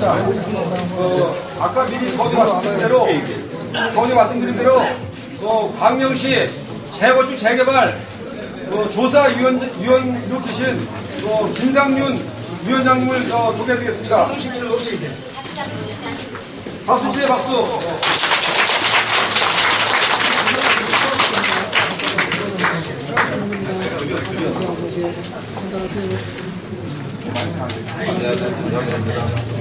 자, 아까 미리 서원이 말씀드린 대로 광명시 재건축 재개발 조사위원으로 계신 김상윤 위원장님을 소개해드리겠습니다. 박수 치세요, 박수. 안녕하세요. 감사합니다.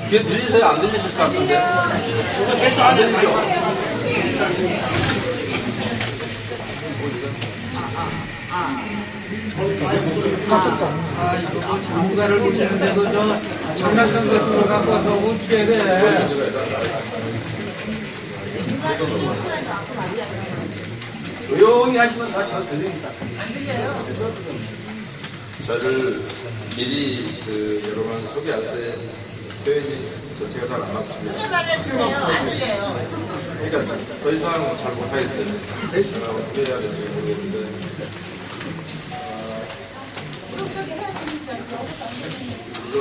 귀에 들리세요? 안 들리실 것 같은데? 안 들리죠? 이거 전문가를 모시는데도 장난감 같은 거 갖고 와서 어떻게 해야 돼? 조용히 하시면 다 잘 들립니다. 저를 미리 여러분 소개할 때 표현이 전체가 잘 안 맞습니다. 크게 말해주세요. 안 들려요. 그러니까 더 이상 잘 못하겠어요. 제가 어떻게 해야 될지 모르겠는데 이걸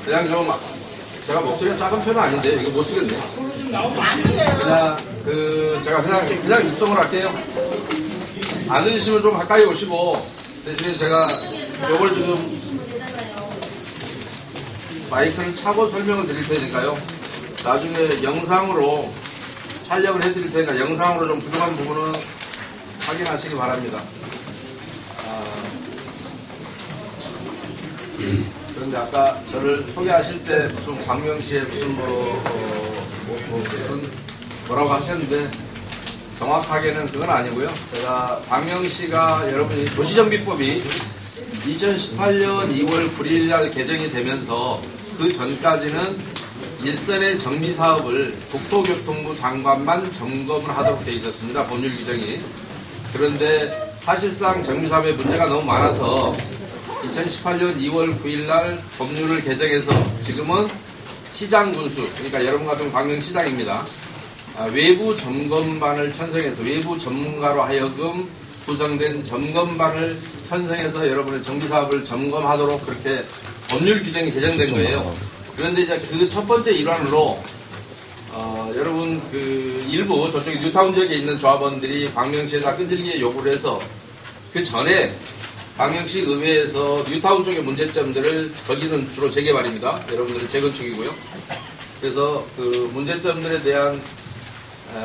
그냥 좀 제가 목소리가 작은 편은 아닌데 이거 못 쓰겠네. 안 들려요. 그냥 제가 그냥 육성을 할게요. 안 들리시면 좀 가까이 오시고 대신에 제가 이걸 지금 마이크를 차고 설명을 드릴 테니까요. 나중에 영상으로 촬영을 해드릴 테니까 영상으로 좀 부족한 부분은 확인하시기 바랍니다. 그런데 아까 저를 소개하실 때 무슨 광명시에 무슨 무슨 뭐라고 하셨는데 정확하게는 그건 아니고요. 제가 광명시가 여러분이 도시정비법이 2018년 2월 9일 날 개정이 되면서 그 전까지는 일선의 정비사업을 국토교통부 장관만 점검을 하도록 되어 있었습니다. 법률 규정이. 그런데 사실상 정비사업에 문제가 너무 많아서 2018년 2월 9일 날 법률을 개정해서 지금은 시장군수, 그러니까 여러분 같은 광명시장입니다. 외부 점검반을 편성해서 외부 전문가로 하여금 구성된 점검반을 편성해서 여러분의 정비사업을 점검하도록 그렇게 법률 규정이 개정된 거예요. 그런데 이제 그 첫 번째 일환으로 여러분 일부 저쪽에 뉴타운 지역에 있는 조합원들이 광명시에다 끈질기게 요구를 해서 그 전에 광명시 의회에서 뉴타운 쪽의 문제점들을 거기는 주로 재개발입니다. 여러분들은 재건축이고요. 그래서 그 문제점들에 대한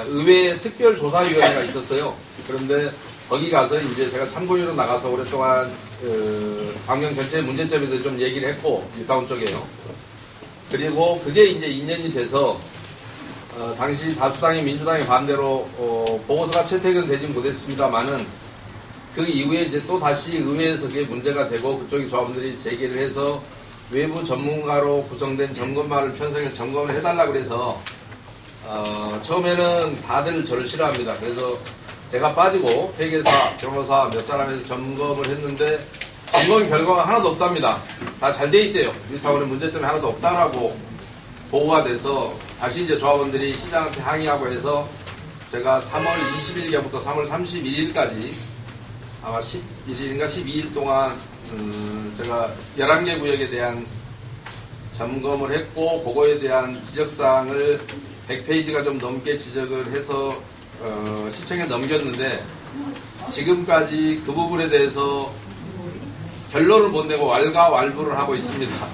의회 특별조사위원회가 있었어요. 그런데 거기 가서 이제 제가 참고인으로 나가서 오랫동안 광명 전체 문제점에 대해서 좀 얘기를 했고 뉴타운 쪽에요. 그리고 그게 이제 2년이 돼서 당시 다수당이 민주당의 반대로 보고서가 채택은 되지 못했습니다만은 그 이후에 이제 또 다시 의회에서 그게 문제가 되고 그쪽의 조합원들이 제기를 해서 외부 전문가로 구성된 점검반을 편성해서 점검을 해달라고 그래서 처음에는 다들 저를 싫어합니다. 그래서 제가 빠지고 회계사, 변호사 몇 사람에서 점검을 했는데 점검 결과가 하나도 없답니다. 다 잘 돼 있대요. 뉴타운에 문제점이 하나도 없다라고 보고가 돼서 다시 이제 조합원들이 시장한테 항의하고 해서 제가 3월 20일부터 3월 31일까지 아마 11일인가 12일 동안 제가 11개 구역에 대한 점검을 했고 그거에 대한 지적사항을 100페이지가 좀 넘게 지적을 해서 시청에 넘겼는데 지금까지 그 부분에 대해서 결론을 못 내고 왈가왈부를 하고 있습니다.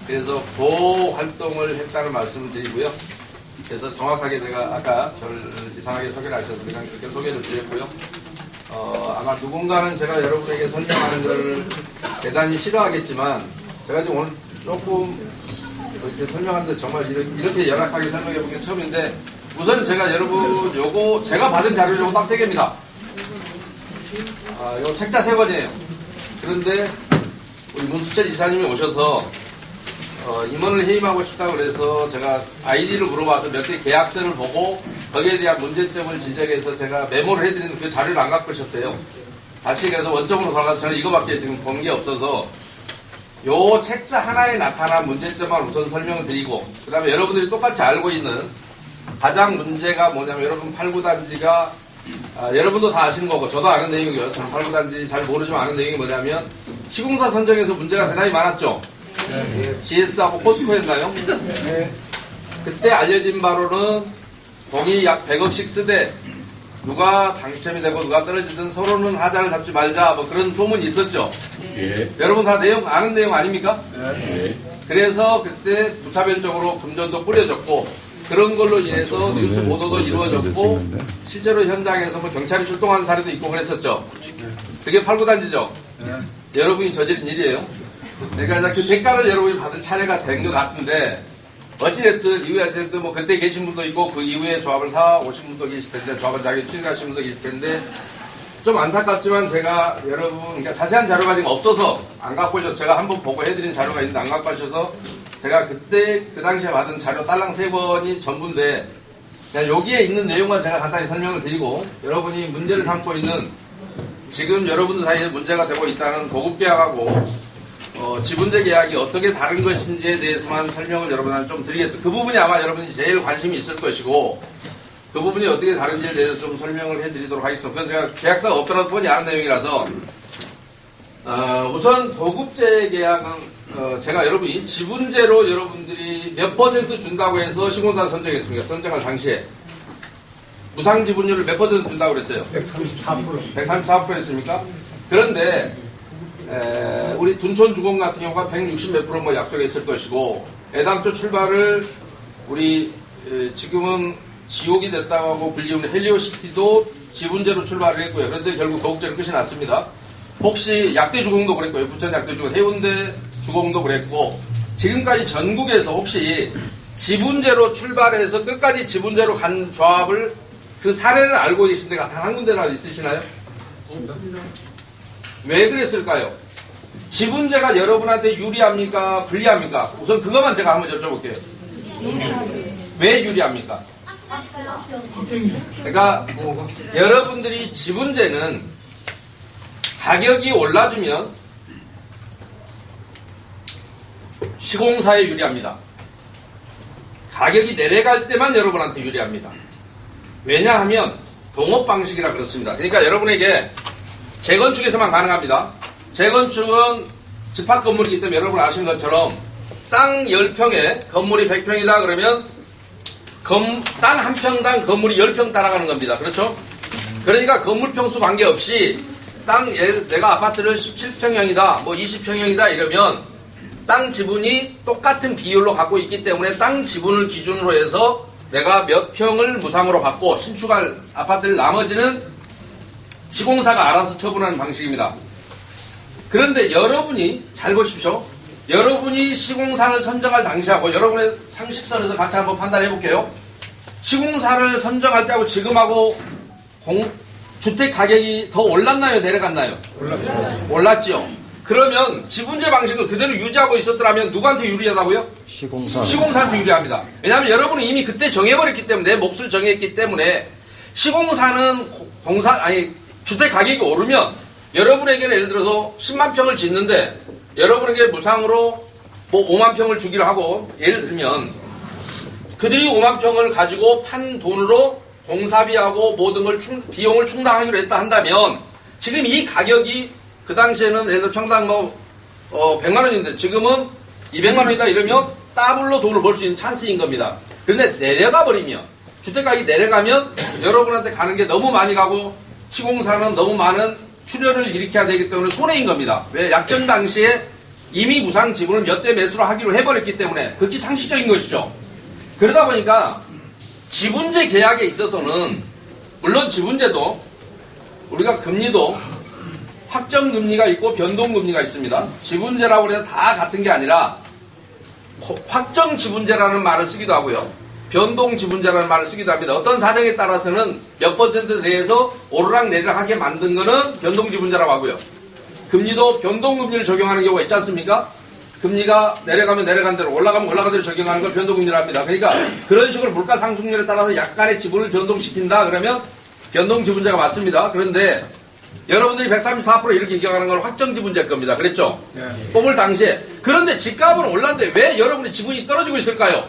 그래서 그 활동을 했다는 말씀을 드리고요. 그래서 정확하게 제가 아까 저를 이상하게 소개를 하셔서 그냥 그렇게 소개를 드렸고요. 아마 누군가는 제가 여러분에게 설명하는 걸 대단히 싫어하겠지만 제가 지금 오늘 조금 이렇게 설명하는데 정말 이렇게 열악하게 설명해 본 게 처음인데 우선 제가 여러분 요거 제가 받은 자료 요거 딱 3개입니다. 요거 책자 3권이에요. 그런데 우리 문수철 이사님이 오셔서 임원을 해임하고 싶다고 그래서 제가 아이디를 물어봐서 몇 개 계약서를 보고 거기에 대한 문제점을 지적해서 제가 메모를 해드리는 그 자료를 안 갖고 오셨대요. 다시 그래서 원점으로 돌아가서 저는 이거밖에 지금 본 게 없어서 요 책자 하나에 나타난 문제점만 우선 설명을 드리고 그 다음에 여러분들이 똑같이 알고 있는 가장 문제가 뭐냐면 여러분 8구단지가 여러분도 다 아시는 거고 저도 아는 내용이고요. 저는 팔구단지 잘 모르지만 아는 내용이 뭐냐면 시공사 선정에서 문제가 대단히 많았죠. GS하고 포스코였나요? 그때 알려진 바로는 동의 약 100억씩 쓰되 누가 당첨이 되고 누가 떨어지든 서로는 하자를 잡지 말자 뭐 그런 소문이 있었죠. 여러분 다 아는 내용 아닙니까? 그래서 그때 무차별적으로 금전도 뿌려졌고 그런 걸로 인해서 뉴스 보도도 이루어졌고 실제로 현장에서 뭐 경찰이 출동한 사례도 있고 그랬었죠. 그게 팔구단지죠. 여러분이 저지른 일이에요. 그러니까 그 대가를 여러분이 받을 차례가 된 것 같은데 어찌됐든 이후에 어찌됐든 뭐 그때 계신 분도 있고 그 이후에 조합을 사 오신 분도 계실 텐데 조합을 자기 취직하신 분도 계실 텐데 좀 안타깝지만 제가 여러분 그러니까 자세한 자료가 지금 없어서 안 갖고 오셔서 제가 한번 보고 해드린 자료가 있는데 안 갖고 오셔서 제가 그때 그 당시에 받은 자료 딸랑 3번이 전부인데 그냥 여기에 있는 내용만 제가 간단히 설명을 드리고 여러분이 문제를 삼고 있는 지금 여러분들 사이에 문제가 되고 있다는 도급계약하고 지분제 계약이 어떻게 다른 것인지에 대해서만 설명을 여러분한테 좀 드리겠습니다. 그 부분이 아마 여러분이 제일 관심이 있을 것이고 그 부분이 어떻게 다른지에 대해서 좀 설명을 해드리도록 하겠습니다. 그건 제가 계약서가 없더라도 뻔히 아는 내용이라서 우선 도급제 계약은 제가 여러분이 지분제로 여러분들이 몇 % 준다고 해서 시공사를 선정했습니까? 선정할 당시에 무상 지분율을 몇 % 준다고 그랬어요? 134%. 134%였습니까? 그런데 우리 둔촌주공 같은 경우가 160 몇 프로 뭐 약속했을 것이고 애당초 출발을 우리 지금은 지옥이 됐다고 하고 불리우는 헬리오시티도 지분제로 출발을 했고요. 그런데 결국 도급제로 끝이 났습니다. 혹시 약대주공도 그랬고요. 부천 약대주공, 해운대 주공도 그랬고 지금까지 전국에서 혹시 지분제로 출발해서 끝까지 지분제로 간 조합을 그 사례를 알고 계신 데가 단 한 군데나 있으시나요? 왜 그랬을까요? 지분제가 여러분한테 유리합니까? 불리합니까? 우선 그것만 제가 한번 여쭤볼게요. 왜 유리합니까? 그러니까 여러분들이 지분제는 가격이 올라주면 시공사에 유리합니다. 가격이 내려갈 때만 여러분한테 유리합니다. 왜냐하면 동업 방식이라 그렇습니다. 그러니까 여러분에게 재건축에서만 가능합니다. 재건축은 집합 건물이기 때문에 여러분 아시는 것처럼 땅 10평에 건물이 100평이다 그러면 땅 한 평당 건물이 10평 따라가는 겁니다. 그렇죠? 그러니까 건물 평수 관계없이 내가 아파트를 17평형이다 뭐 20평형이다 이러면 땅 지분이 똑같은 비율로 갖고 있기 때문에 땅 지분을 기준으로 해서 내가 몇 평을 무상으로 받고 신축할 아파트를 나머지는 시공사가 알아서 처분하는 방식입니다. 그런데 여러분이 잘 보십시오. 여러분이 시공사를 선정할 당시하고 여러분의 상식선에서 같이 한번 판단해 볼게요. 시공사를 선정할 때하고 지금하고 주택 가격이 더 올랐나요? 내려갔나요? 올랐죠. 그러면 지분제 방식을 그대로 유지하고 있었더라면 누구한테 유리하다고요? 시공사한테 유리합니다. 왜냐하면 여러분은 이미 그때 정해버렸기 때문에 내 몫을 정했기 때문에 시공사는 주택 가격이 오르면 여러분에게는 예를 들어서 10만 평을 짓는데 여러분에게 무상으로 뭐 5만 평을 주기로 하고 예를 들면 그들이 5만 평을 가지고 판 돈으로 공사비하고 모든 걸 비용을 충당하기로 했다 한다면 지금 이 가격이 그 당시에는 예를 들어 평당 100만 원인데 지금은 200만 원이다 이러면 더블로 돈을 벌 수 있는 찬스인 겁니다. 그런데 내려가 버리면 주택가격이 내려가면 여러분한테 가는 게 너무 많이 가고 시공사는 너무 많은 출혈을 일으켜야 되기 때문에 손해인 겁니다. 왜? 약정 당시에 이미 무상 지분을 몇 대 매수로 하기로 해버렸기 때문에 극히 상식적인 것이죠. 그러다 보니까 지분제 계약에 있어서는 물론 지분제도 우리가 금리도 확정금리가 있고 변동금리가 있습니다. 지분제라고 해서 다 같은 게 아니라 확정지분제라는 말을 쓰기도 하고요. 변동지분제라는 말을 쓰기도 합니다. 어떤 사정에 따라서는 몇 퍼센트 내에서 오르락 내리락 하게 만든 거는 변동지분제라고 하고요. 금리도 변동금리를 적용하는 경우가 있지 않습니까? 금리가 내려가면 내려간 대로 올라가면 올라간 대로 적용하는 걸 변동금리라 합니다. 그러니까 그런 식으로 물가 상승률에 따라서 약간의 지분을 변동시킨다 그러면 변동지분제가 맞습니다. 그런데 여러분들이 134% 이렇게 기억하는 건 확정지분제일 겁니다. 그랬죠? 뽑을 당시에. 그런데 집값은 올랐는데 왜 여러분의 지분이 떨어지고 있을까요?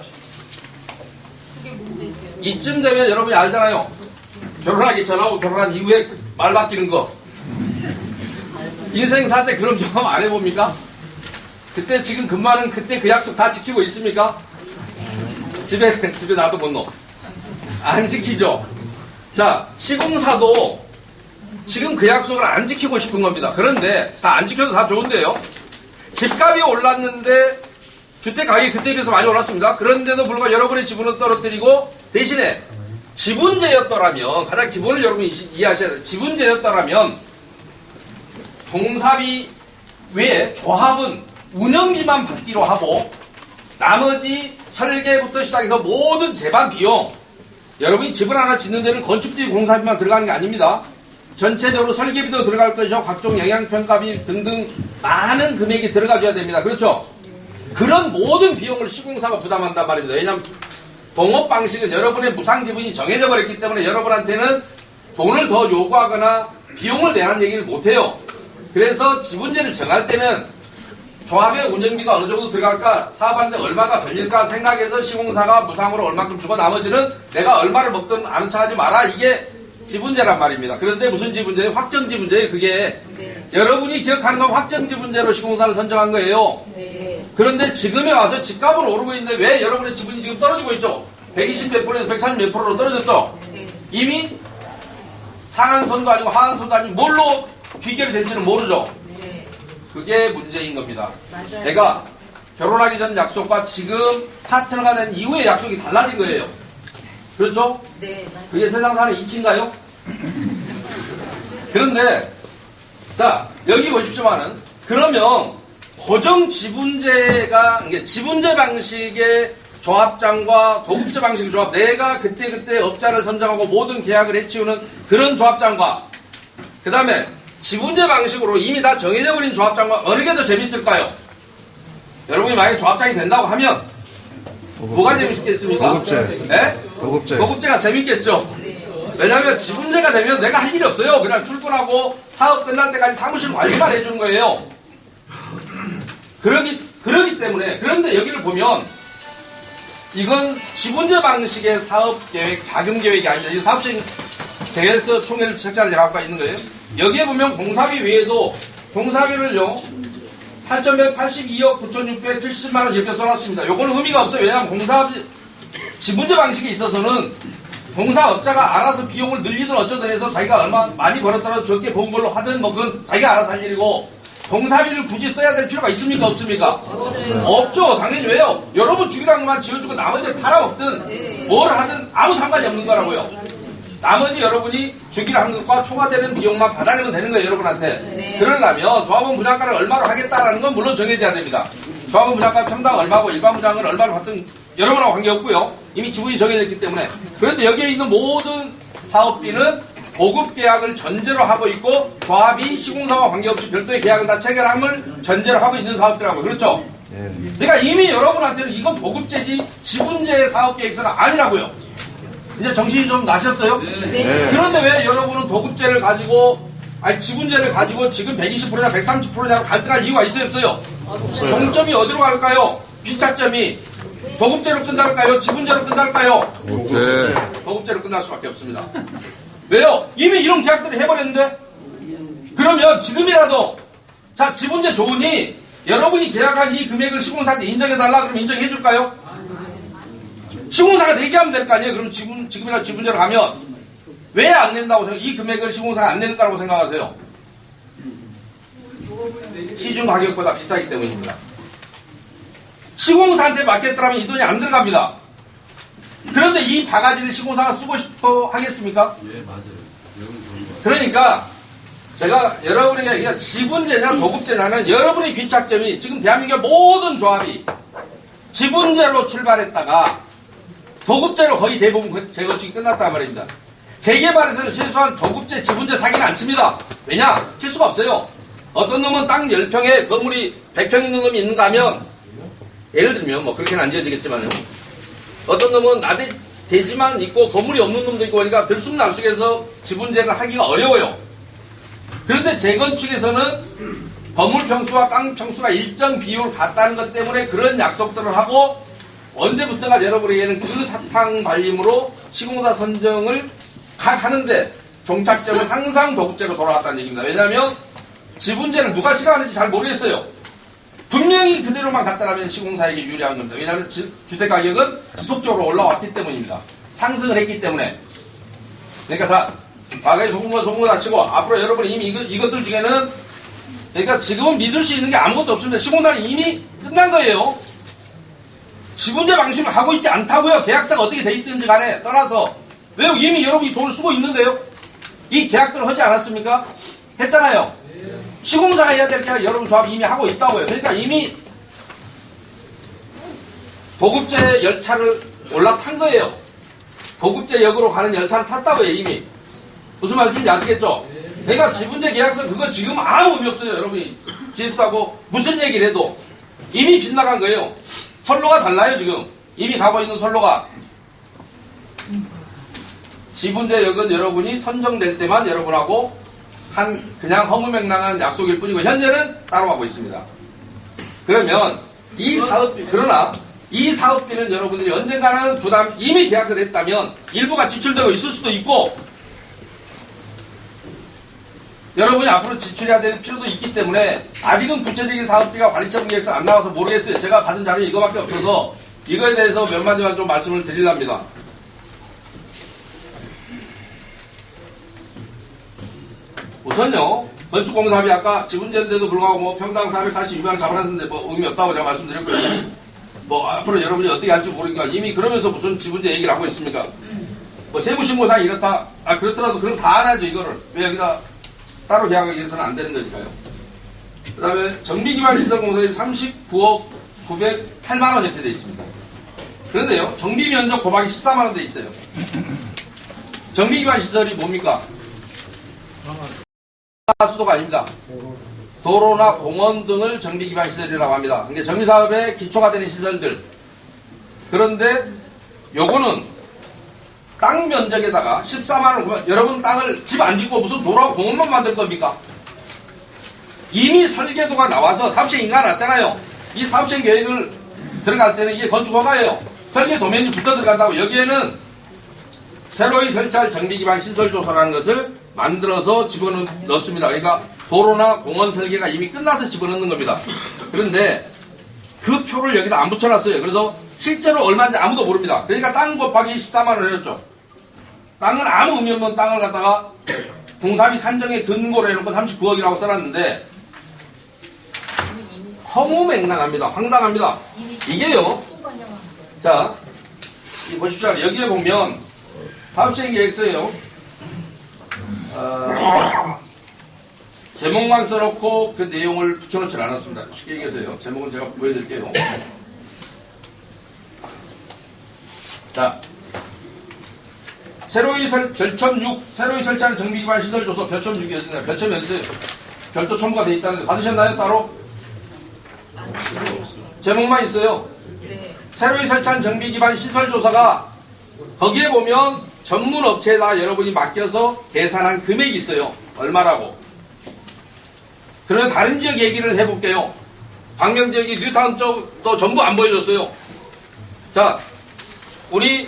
이쯤 되면 여러분이 알잖아요. 결혼하기 전하고 결혼한 이후에 말 바뀌는 거. 인생 살 때 그런 경험 안 해봅니까? 그때 지금 근무하는 그때 그 약속 다 지키고 있습니까? 집에 놔도 못 넣어. 안 지키죠? 자, 시공사도 지금 그 약속을 안 지키고 싶은 겁니다. 그런데 다 안 지켜도 다 좋은데요. 집값이 올랐는데 주택 가격이 그때에 비해서 많이 올랐습니다. 그런데도 불구하고 여러분의 지분을 떨어뜨리고 대신에 지분제였더라면 가장 기본을 여러분이 이해하셔야 돼요. 지분제였더라면 동사비 외에 조합은 운영비만 받기로 하고 나머지 설계부터 시작해서 모든 제반 비용 여러분이 집을 하나 짓는 데는 건축비 공사비만 들어가는 게 아닙니다. 전체적으로 설계비도 들어갈 것이고 각종 영향평가비 등등 많은 금액이 들어가줘야 됩니다. 그렇죠? 그런 모든 비용을 시공사가 부담한단 말입니다. 왜냐하면 동업 방식은 여러분의 무상 지분이 정해져 버렸기 때문에 여러분한테는 돈을 더 요구하거나 비용을 내라는 얘기를 못해요. 그래서 지분제를 정할 때는 조합의 운영비가 어느 정도 들어갈까, 사업하는데 얼마가 걸릴까 생각해서 시공사가 무상으로 얼마큼 주고 나머지는 내가 얼마를 먹든 아는 척 하지 마라. 이게 지분제란 말입니다. 그런데 무슨 지분제예요? 확정지분제예요. 그게 여러분이 기억하는 건 확정지분제로 시공사를 선정한 거예요. 그런데 지금에 와서 집값은 오르고 있는데 왜 여러분의 지분이 지금 떨어지고 있죠? 120 몇 프로에서 130 몇 프로로 떨어졌죠? 이미 상한선도 아니고 하한선도 아니고 뭘로 귀결이 될지는 모르죠? 그게 문제인 겁니다. 맞아요. 내가 결혼하기 전 약속과 지금 파트너가 된 이후의 약속이 달라진 거예요. 그렇죠? 네, 맞아요. 그게 세상 사는 이치인가요? 그런데 자 여기 보십시오만은 그러면 고정 지분제가 이게 지분제 방식의 조합장과 도급제 방식의 조합, 내가 그때 업자를 선정하고 모든 계약을 해치우는 그런 조합장과 그 다음에 지분제 방식으로 이미 다 정해져 버린 조합장과 어느 게 더 재밌을까요? 여러분이 만약에 조합장이 된다고 하면 뭐가 재밌겠습니까? 도급제. 네? 도급제. 도급제가 재밌겠죠. 왜냐하면 지분제가 되면 내가 할 일이 없어요. 그냥 출근하고 사업 끝날 때까지 사무실 관리만 해주는 거예요. 그러기 때문에 그런데 여기를 보면 이건 지분제 방식의 사업계획, 자금계획이 아니죠. 이 사업식 계획서 총회를 책자를 제가 갖고 있는 거예요. 여기에 보면 공사비 외에도 공사비를요 8,182억 9,670만원 이렇게 써놨습니다. 요거는 의미가 없어요. 왜냐하면 공사비 지분제 방식에 있어서는 공사업자가 알아서 비용을 늘리든 어쩌든 해서 자기가 얼마 많이 벌었더라도 적게 본 걸로 하든 뭐 그건 자기가 알아서 할 일이고 공사비를 굳이 써야 될 필요가 있습니까? 없습니까? 없죠. 당연히 왜요? 여러분 주기로 것만 지어주고 나머지를 팔아먹든 뭘 하든 아무 상관이 없는 거라고요. 나머지 여러분이 주기로 한 것과 초과되는 비용만 받아내면 되는 거예요. 여러분한테. 그러려면 조합원 분양가를 얼마로 하겠다라는 건 물론 정해져야 됩니다. 조합원 분양가 평당 얼마고 일반 분양을 얼마로 받든 여러분하고 관계없고요. 이미 지분이 정해졌기 때문에. 그런데 여기에 있는 모든 사업비는 보급 계약을 전제로 하고 있고 조합이 시공사와 관계없이 별도의 계약을 다 체결함을 전제로 하고 있는 사업비라고. 그렇죠? 그러니까 이미 여러분한테는 이건 보급제지 지분제 사업계획서가 아니라고요. 이제 정신이 좀 나셨어요? 네. 그런데 왜 여러분은 도급제를 가지고 아니 지분제를 가지고 지금 120%냐 130%냐 갈등할 이유가 있어요? 없어요? 정점이 어디로 갈까요? 귀착점이 도급제로 끝날까요? 지분제로 끝날까요? 도급제로 끝날 수밖에 없습니다. 왜요? 이미 이런 계약들을 해버렸는데 그러면 지금이라도 자 지분제 좋으니 여러분이 계약한 이 금액을 시공사한테 인정해달라 그러면 인정해줄까요? 시공사가 내기하면 될 거 아니에요? 그럼 지금이나 지분제로 가면 왜 안 낸다고 생각해요? 이 금액을 시공사가 안 낸다고 생각하세요? 시중 가격보다 비싸기 때문입니다. 시공사한테 맡겼더라면 이 돈이 안 들어갑니다. 그런데 이 바가지를 시공사가 쓰고 싶어 하겠습니까? 예, 맞아요. 그러니까 제가 여러분에게 이게 지분제냐 도급제냐는 여러분의 귀착점이 지금 대한민국의 모든 조합이 지분제로 출발했다가 도급제로 거의 대부분 재건축이 끝났단 말입니다. 재개발에서는 최소한 도급제, 지분제 사기는 안 칩니다. 왜냐? 칠 수가 없어요. 어떤 놈은 땅 10평에 건물이 100평 있는 놈이 있는가 하면 예를 들면 뭐 그렇게는 안 지어지겠지만요. 어떤 놈은 나대지만 있고 건물이 없는 놈도 있고 그러니까 들쑥날쑥해서 지분제를 하기가 어려워요. 그런데 재건축에서는 건물 평수와 땅 평수가 일정 비율 같다는 것 때문에 그런 약속들을 하고 언제부턴가 여러분에게는 그 사탕 발림으로 시공사 선정을 하는데 종착점은 항상 도급제로 돌아갔다는 얘기입니다. 왜냐하면 지분제를 누가 싫어하는지 잘 모르겠어요. 분명히 그대로만 갔다라면 시공사에게 유리한 겁니다. 왜냐하면 주택가격은 지속적으로 올라왔기 때문입니다. 상승을 했기 때문에. 그러니까 자, 과거에 속은 거 다 치고 앞으로 여러분이 이미 이것들 중에는 그러니까 지금은 믿을 수 있는 게 아무것도 없습니다. 시공사는 이미 끝난 거예요. 지분제 방식을 하고 있지 않다고요. 계약서가 어떻게 돼 있든지 간에 떠나서. 왜요? 이미 여러분이 돈을 쓰고 있는데요. 이 계약들을 하지 않았습니까? 했잖아요. 시공사가 해야 될 계약 여러분 조합 이미 하고 있다고요. 그러니까 이미 도급제 열차를 올라탄 거예요. 도급제역으로 가는 열차를 탔다고요. 이미. 무슨 말씀인지 아시겠죠? 그러니까 지분제 계약서 그거 지금 아무 의미 없어요. 여러분이 GS하고 무슨 얘기를 해도 이미 빗나간 거예요. 선로가 달라요. 지금 이미 가고 있는 선로가. 지분제역은 여러분이 선정될 때만 여러분하고 그냥 허무맹랑한 약속일 뿐이고 현재는 따로 가고 있습니다. 그러면 그러나 이 사업비는 여러분들이 언젠가는 이미 계약을 했다면 일부가 지출되고 있을 수도 있고 여러분이 앞으로 지출해야 될 필요도 있기 때문에 아직은 구체적인 사업비가 관리처분 계획서 안 나와서 모르겠어요. 제가 받은 자료 이거밖에 없어서 이거에 대해서 몇 마디만 좀 말씀을 드리랍니다. 우선요, 건축공사비 아까 지분제인데도 불구하고 뭐 평당 442만원 잡아놨는데 뭐 의미 없다고 제가 말씀드렸고요. 뭐 앞으로 여러분이 어떻게 할지 모르니까 이미 그러면서 무슨 지분제 얘기를 하고 있습니까? 뭐 세무신고상 이렇다, 그렇더라도 그럼 다 알아야죠, 이거를. 왜 여기다 따로 계약하기 위해서는 안 되는 거니까요. 그 다음에 정비기반시설공사비 39억 908만원 이렇게 되어 있습니다. 그런데요, 정비면적 곱하기 14만원 되어 있어요. 정비기반시설이 뭡니까? 수도가 아닙니다. 도로나 공원 등을 정비기반시설이라고 합니다. 그러니까 정비사업의 기초가 되는 시설들. 그런데 요거는 땅 면적에다가 14만원, 여러분 땅을 집 안 짓고 무슨 도로하고 공원만 만들 겁니까? 이미 설계도가 나와서 사업시행 인가가 났잖아요. 이 사업시행 계획을 들어갈 때는 이게 건축허가예요. 설계 도면이 붙어 들어간다고. 여기에는 새로이 설치할 정비기반 시설조사라는 것을 만들어서 집어넣습니다. 그러니까 도로나 공원 설계가 이미 끝나서 집어넣는 겁니다. 그런데 그 표를 여기다 안 붙여놨어요. 그래서 실제로 얼마인지 아무도 모릅니다. 그러니까 땅 곱하기 14만원 해줬죠. 땅은 아무 의미 없는 땅을 갖다가 공사비 산정의 근거로 해놓고 39억이라고 써놨는데 허무맹랑합니다. 황당합니다. 이게요. 자, 보십시오. 여기에 보면 사업시행 계획서예요. 제목만 써놓고 그 내용을 붙여놓지 않았습니다. 쉽게 얘기해서요. 제목은 제가 보여드릴게요. 자, 새로이 별첨 6, 새로이 설치하는 정비기반 시설조서 별첨 6이었잖아요. 별첨이었어요. 별도 첨부가 되어 있다는데 받으셨나요? 따로? 제목만 있어요. 새로이 설치한 정비기반 시설조사가 거기에 보면 전문 업체에다 여러분이 맡겨서 계산한 금액이 있어요. 얼마라고. 그러면 다른 지역 얘기를 해볼게요. 광명 지역이 뉴타운 쪽도 전부 안 보여줬어요. 자, 우리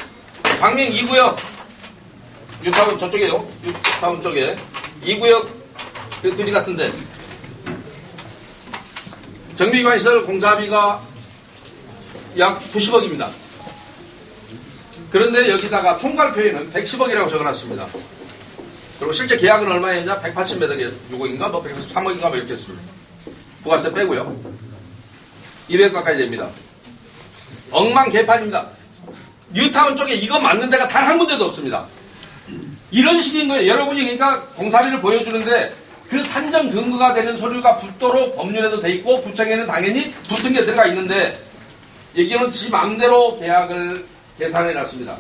광명 2구역, 뉴타운 저쪽이에요. 뉴타운 쪽에 2구역 그지 같은데 정비기반시설 공사비가 약 90억입니다. 그런데 여기다가 총괄표에는 110억이라고 적어놨습니다. 그리고 실제 계약은 얼마였냐? 180몇 억에 6억인가? 뭐 143억인가? 뭐 이렇게 했습니다. 부가세 빼고요. 200억 가까이 됩니다. 엉망개판입니다. 뉴타운 쪽에 이거 맞는 데가 단 한 군데도 없습니다. 이런 식인 거예요. 여러분이 그러니까 공사비를 보여주는데 그 산정 근거가 되는 서류가 붙도록 법률에도 돼 있고 부청에는 당연히 붙은 게 들어가 있는데 여기는 지 맘대로 계약을 계산해 놨습니다.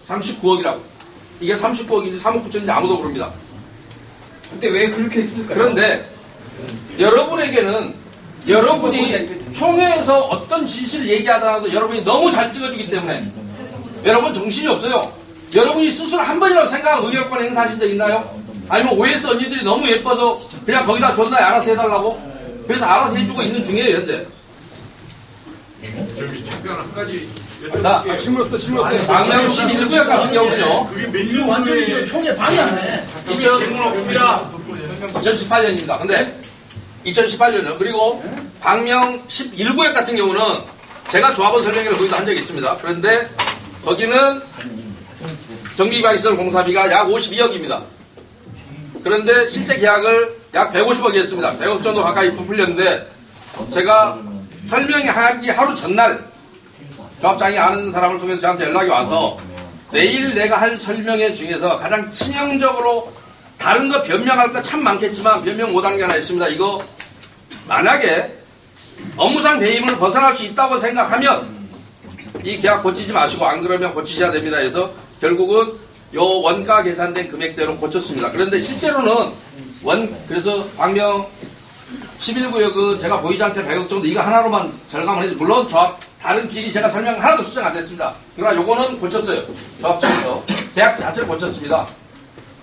39억이라고. 이게 39억인지 3억 9천인지 아무도 모릅니다. 근데 왜 그렇게 했을까요? 그런데 여러분에게는 여러분이 총회에서 어떤 진실을 얘기하더라도 여러분이 너무 잘 찍어주기 때문에 여러분 정신이 없어요. 여러분이 스스로 한 번이라도 생각한 의결권 행사하신 적 있나요? 아니면 OS 언니들이 너무 예뻐서 그냥 거기다 줬나 알아서 해달라고? 그래서 알아서 해주고 있는 중이에요, 현재. 저기 잠깐 한 가지 자, 질문했어, 질문했어. 광명 11구역 같은 경우는요. 이거 완전히 저 총에 방해 안 해. 2018년입니다. 근데 2018년이요. 그리고 광명 11구역 같은 경우는 제가 조합원 설명회를 거기도 한 적이 있습니다. 그런데 거기는 정비기반시설 공사비가 약 52억입니다. 그런데 실제 계약을 약 150억이 했습니다. 100억 정도 가까이 부풀렸는데 제가 설명회하기 하루 전날 조합장이 아는 사람을 통해서 저한테 연락이 와서 내일 내가 할 설명회 중에서 가장 치명적으로 다른 거 변명할 거 참 많겠지만 변명 못한 게 하나 있습니다. 이거 만약에 업무상 배임을 벗어날 수 있다고 생각하면 이 계약 고치지 마시고 안 그러면 고치셔야 됩니다 해서 결국은 요 원가 계산된 금액대로 고쳤습니다. 그런데 실제로는 그래서 광명 11구역은 제가 보이지 않게 100억 정도 이거 하나로만 절감을 해도 물론 조합 다른 비리 제가 설명 하나도 수정 안 됐습니다. 그러나 요거는 고쳤어요. 조합장에서 계약서 자체를 고쳤습니다.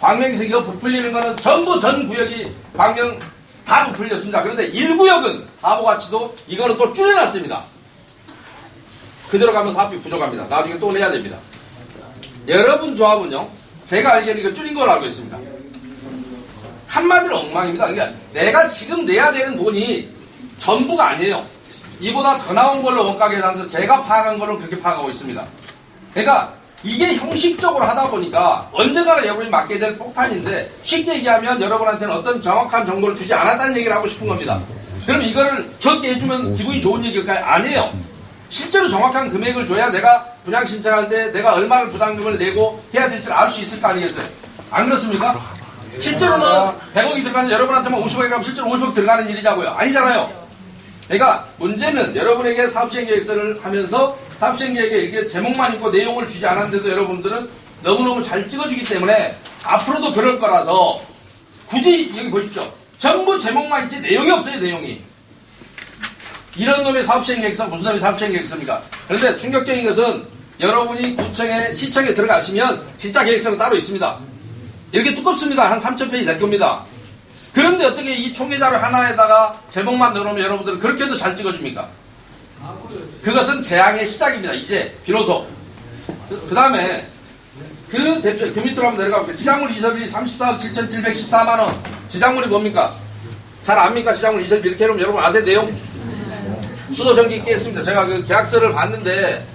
광명에서 이거 부풀리는 거는 전부 전 구역이 광명 다 부풀렸습니다. 그런데 1구역은 바보같이도 이거는 또 줄여놨습니다. 그대로 가면 사업비 부족합니다. 나중에 또 내야 됩니다. 여러분 조합은요, 제가 알기에는 이거 줄인 걸로 알고 있습니다. 한마디로 엉망입니다. 그러니까 내가 지금 내야 되는 돈이 전부가 아니에요. 이보다 더 나온 걸로 원가 계산해서 제가 파악한 거는 그렇게 파악하고 있습니다. 그러니까 이게 형식적으로 하다 보니까 언젠가는 여러분이 맞게 될 폭탄인데 쉽게 얘기하면 여러분한테는 어떤 정확한 정보를 주지 않았다는 얘기를 하고 싶은 겁니다. 그럼 이거를 적게 해주면 기분이 좋은 얘기일까요? 아니에요. 실제로 정확한 금액을 줘야 내가 분양 신청할 때 내가 얼마나 부담금을 내고 해야 될지를 알 수 있을 거 아니겠어요? 안 그렇습니까? 실제로는 100억이 들어가는 여러분한테만 50억이 가면 실제로 50억 들어가는 일이냐고요? 아니잖아요. 그러니까 문제는 여러분에게 사업시행계획서를 하면서 사업시행계획에 이렇게 제목만 있고 내용을 주지 않았는데도 여러분들은 너무너무 잘 찍어주기 때문에 앞으로도 그럴 거라서 굳이 여기 보십시오. 전부 제목만 있지 내용이 없어요. 내용이. 이런 놈의 사업시행계획서 무슨 놈의 사업시행계획서입니까? 그런데 충격적인 것은 여러분이 구청에 시청에 들어가시면 진짜 계획서는 따로 있습니다. 이렇게 두껍습니다. 한 3,000페이지 될 겁니다. 그런데 어떻게 이 총회자료 하나에다가 제목만 넣어놓으면 여러분들은 그렇게도 잘 찍어줍니까? 그것은 재앙의 시작입니다. 이제 비로소. 그 다음에 그 대표 그 밑으로 한번 내려가 볼게요. 지작물 이설비 34억 7,714만 원. 지작물이 뭡니까? 잘 압니까? 지작물 이설비 이렇게 해놓으면 여러분 아세요? 내용? 수도 전기 있게 했습니다. 제가 그 계약서를 봤는데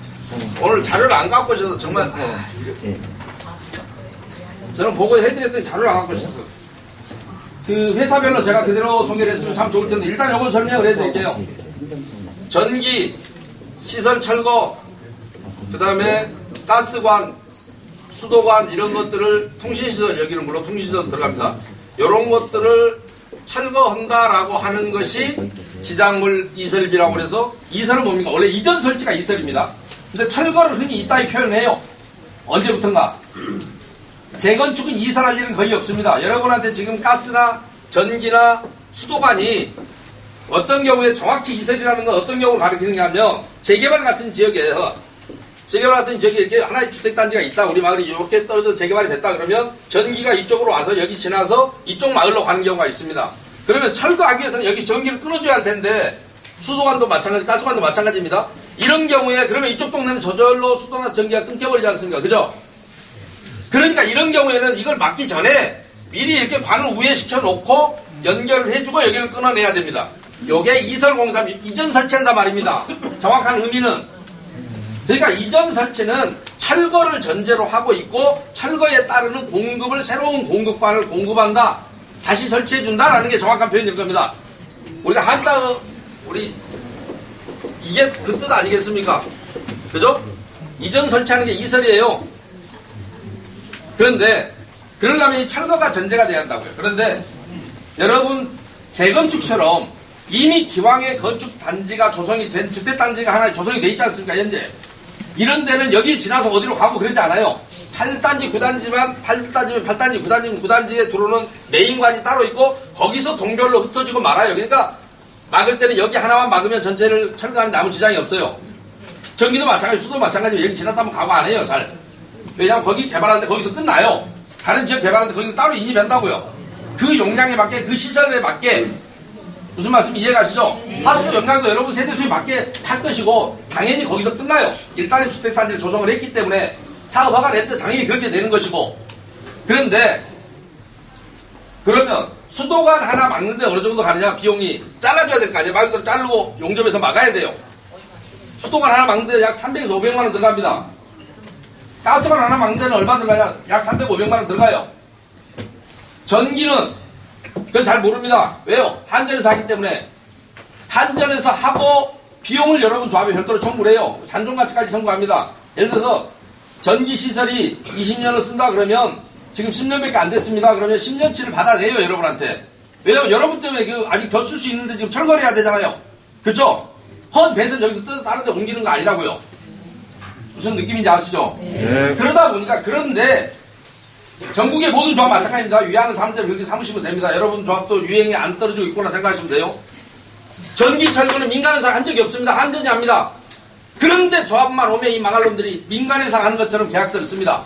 오늘 자료를 안 갖고 오셔서 정말 저는 보고 해드렸더니 자료를 안 갖고 오셨어요. 그 회사별로 제가 그대로 소개를 했으면 참 좋을 텐데 일단 요걸 설명을 해드릴게요. 전기, 시설 철거, 그 다음에 가스관, 수도관 이런 것들을 통신시설, 여기는 물론 통신시설 들어갑니다. 이런 것들을 철거한다라고 하는 것이 지작물 이설비라고 해서 이설은 뭡니까? 원래 이전 설치가 이설입니다. 근데 철거를 흔히 이따위 표현해요. 언제부턴가. 재건축은 이설할 일은 거의 없습니다. 여러분한테 지금 가스나 전기나 수도관이 어떤 경우에 정확히 이설이라는 건 어떤 경우를 가리키는가 하면 재개발 같은 지역에서 재개발 같은 지역에 이렇게 하나의 주택단지가 있다. 우리 마을이 이렇게 떨어져 재개발이 됐다. 그러면 전기가 이쪽으로 와서 여기 지나서 이쪽 마을로 가는 경우가 있습니다. 그러면 철거하기 위해서는 여기 전기를 끊어줘야 할 텐데 수도관도 마찬가지, 가스관도 마찬가지입니다. 이런 경우에 그러면 이쪽 동네는 저절로 수도나 전기가 끊겨버리지 않습니까? 그죠? 그러니까 이런 경우에는 이걸 막기 전에 미리 이렇게 관을 우회시켜 놓고 연결을 해주고 여기를 끊어내야 됩니다. 요게 이설공사, 이전 설치한단 말입니다. 정확한 의미는. 그러니까 이전 설치는 철거를 전제로 하고 있고 철거에 따르는 공급을 새로운 공급관을 공급한다. 다시 설치해준다라는 게 정확한 표현일 겁니다. 우리가 한자, 우리 이게 그 뜻 아니겠습니까? 그죠? 이전 설치하는 게 이설이에요. 그런데 그러려면 이 철거가 전제가 돼야 한다고요. 그런데 여러분 재건축처럼 이미 기왕에 건축 단지가 조성이 된 주택 단지가 하나 조성이 돼 있지 않습니까? 현재 이런 데는 여기 지나서 어디로 가고 그러지 않아요. 8단지 9단지만 8단지면 8단지 9단지면 9단지에 들어오는 메인관이 따로 있고 거기서 동별로 흩어지고 말아요. 그러니까 막을 때는 여기 하나만 막으면 전체를 철거하는 아무 지장이 없어요. 전기도 마찬가지, 수도 마찬가지로 여기 지났다면 가고 안 해요. 잘. 왜냐하면 거기 개발하는데 거기서 끝나요. 다른 지역 개발하는데 거기는 따로 인입한다고요. 그 용량에 맞게 그 시설에 맞게 무슨 말씀 이해가시죠? 하수 영향도 여러분 세대수에 맞게 탈 것이고 당연히 거기서 끝나요. 일단은 주택단지를 조성을 했기 때문에 사업화가 냈을 때 당연히 그렇게 되는 것이고. 그런데 그러면 수도관 하나 막는데 어느 정도 가느냐 비용이 잘라줘야 될 거 아니에요. 말 그대로 자르고 용접해서 막아야 돼요. 수도관 하나 막는데 약 300에서 500만 원 들어갑니다. 가스관 하나 막는 데는 얼마 들어가냐? 약 300, 500만 원 들어가요. 전기는 그건 잘 모릅니다. 왜요? 한전에서 하기 때문에. 한전에서 하고 비용을 여러분 조합에 별도로 청구를 해요. 잔존가치까지 청구합니다. 예를 들어서 전기시설이 20년을 쓴다 그러면 지금 10년밖에 안 됐습니다. 그러면 10년치를 받아내요, 여러분한테. 왜요? 여러분 때문에 아직 더 쓸 수 있는데 지금 철거해야 되잖아요. 그쵸? 헌 배선 여기서 뜯어 다른 데 옮기는 거 아니라고요. 무슨 느낌인지 아시죠? 네. 그러다 보니까 그런데 전국의 모든 조합 마찬가지입니다. 위안을 사람들 그렇게 삼으시면 됩니다. 여러분 조합도 유행에 안 떨어지고 있구나 생각하시면 돼요. 전기 철거는 민간회사가 한 적이 없습니다. 한전이 합니다. 그런데 조합만 오면 이 망할 놈들이 민간회사가 하는 것처럼 계약서를 씁니다.